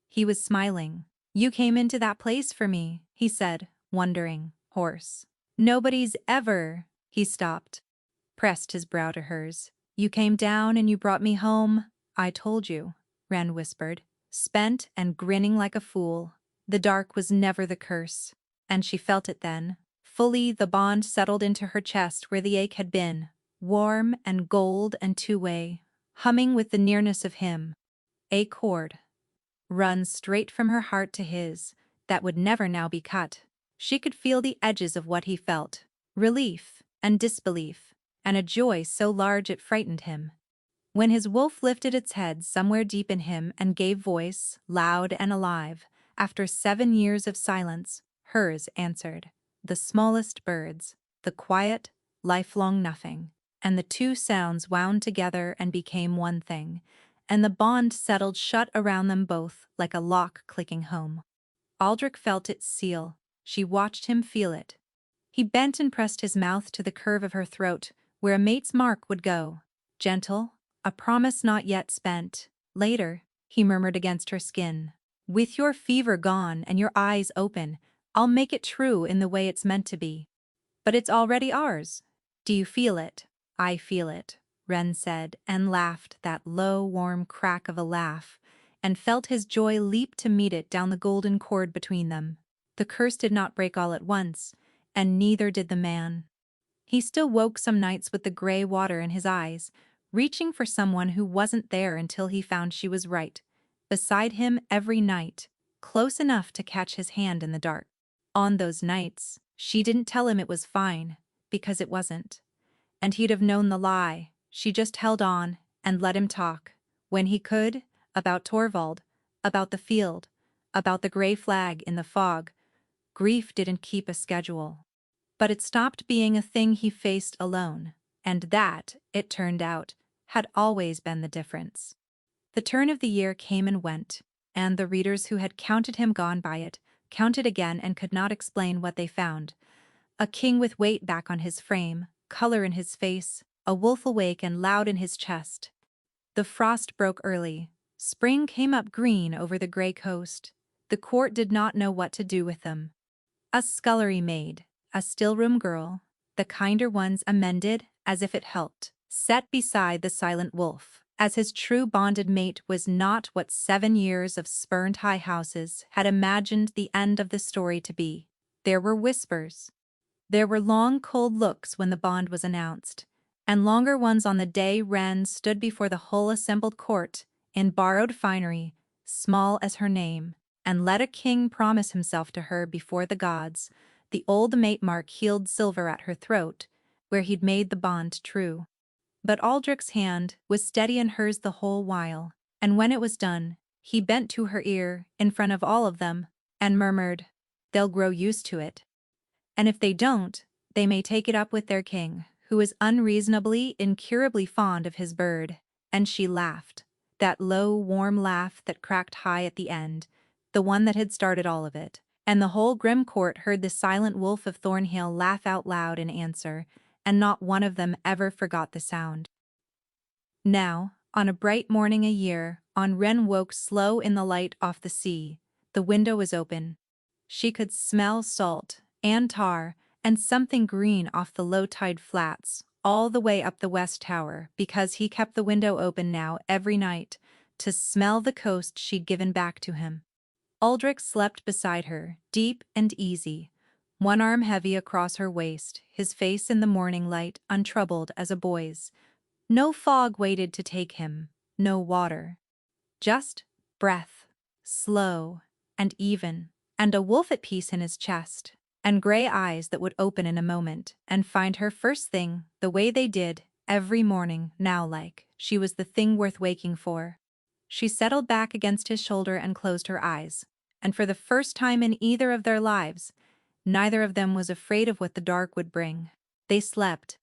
He was smiling. You came into that place for me, he said, wondering, hoarse. Nobody's ever... He stopped, pressed his brow to hers. You came down and you brought me home. I told you, Wren whispered, spent and grinning like a fool. The dark was never the curse. And she felt it then. Fully the bond settled into her chest where the ache had been, warm and gold and two-way, humming with the nearness of him. A chord, run straight from her heart to his, that would never now be cut. She could feel the edges of what he felt, relief and disbelief, and a joy so large it frightened him. When his wolf lifted its head somewhere deep in him and gave voice, loud and alive, after 7 years of silence, hers answered, the smallest birds, the quiet, lifelong nothing, and the two sounds wound together and became one thing, and the bond settled shut around them both like a lock clicking home. Aldrich felt it seal. She watched him feel it. He bent and pressed his mouth to the curve of her throat, where a mate's mark would go. Gentle, a promise not yet spent. Later, he murmured against her skin. With your fever gone and your eyes open, I'll make it true in the way it's meant to be. But it's already ours. Do you feel it? I feel it, Wren said, and laughed that low, warm crack of a laugh, and felt his joy leap to meet it down the golden cord between them. The curse did not break all at once, and neither did the man. He still woke some nights with the gray water in his eyes, reaching for someone who wasn't there until he found she was right, beside him every night, close enough to catch his hand in the dark. On those nights, she didn't tell him it was fine, because it wasn't. And he'd have known the lie. She just held on and let him talk, when he could, about Torvald, about the field, about the gray flag in the fog. Grief didn't keep a schedule. But it stopped being a thing he faced alone, and that, it turned out, had always been the difference. The turn of the year came and went, and the readers who had counted him gone by it, counted again and could not explain what they found. A king with weight back on his frame, color in his face, a wolf awake and loud in his chest. The frost broke early. Spring came up green over the gray coast. The court did not know what to do with them. A scullery maid, a still-room girl, the kinder ones amended as if it helped, set beside the silent wolf, as his true bonded mate was not what 7 years of spurned high houses had imagined the end of the story to be. There were whispers. There were long cold looks when the bond was announced, and longer ones on the day Wren stood before the whole assembled court, in borrowed finery, small as her name, and let a king promise himself to her before the gods, the old mate mark healed silver at her throat, where he'd made the bond true. But Aldrich's hand was steady in hers the whole while, and when it was done, he bent to her ear, in front of all of them, and murmured, "They'll grow used to it. And if they don't, they may take it up with their king, who is unreasonably, incurably fond of his bird." And she laughed, that low, warm laugh that cracked high at the end, the one that had started all of it. And the whole grim court heard the silent wolf of Thornhill laugh out loud in answer, and not one of them ever forgot the sound. Now, on a bright morning a year, Wren woke slow in the light off the sea. The window was open. She could smell salt, and tar, and something green off the low-tide flats, all the way up the west tower, because he kept the window open now every night, to smell the coast she'd given back to him. Aldrich slept beside her, deep and easy, one arm heavy across her waist, his face in the morning light untroubled as a boy's. No fog waited to take him, no water. Just breath, slow and even, and a wolf at peace in his chest, and gray eyes that would open in a moment and find her first thing the way they did every morning now, like she was the thing worth waking for. She settled back against his shoulder and closed her eyes, and for the first time in either of their lives, neither of them was afraid of what the dark would bring. They slept,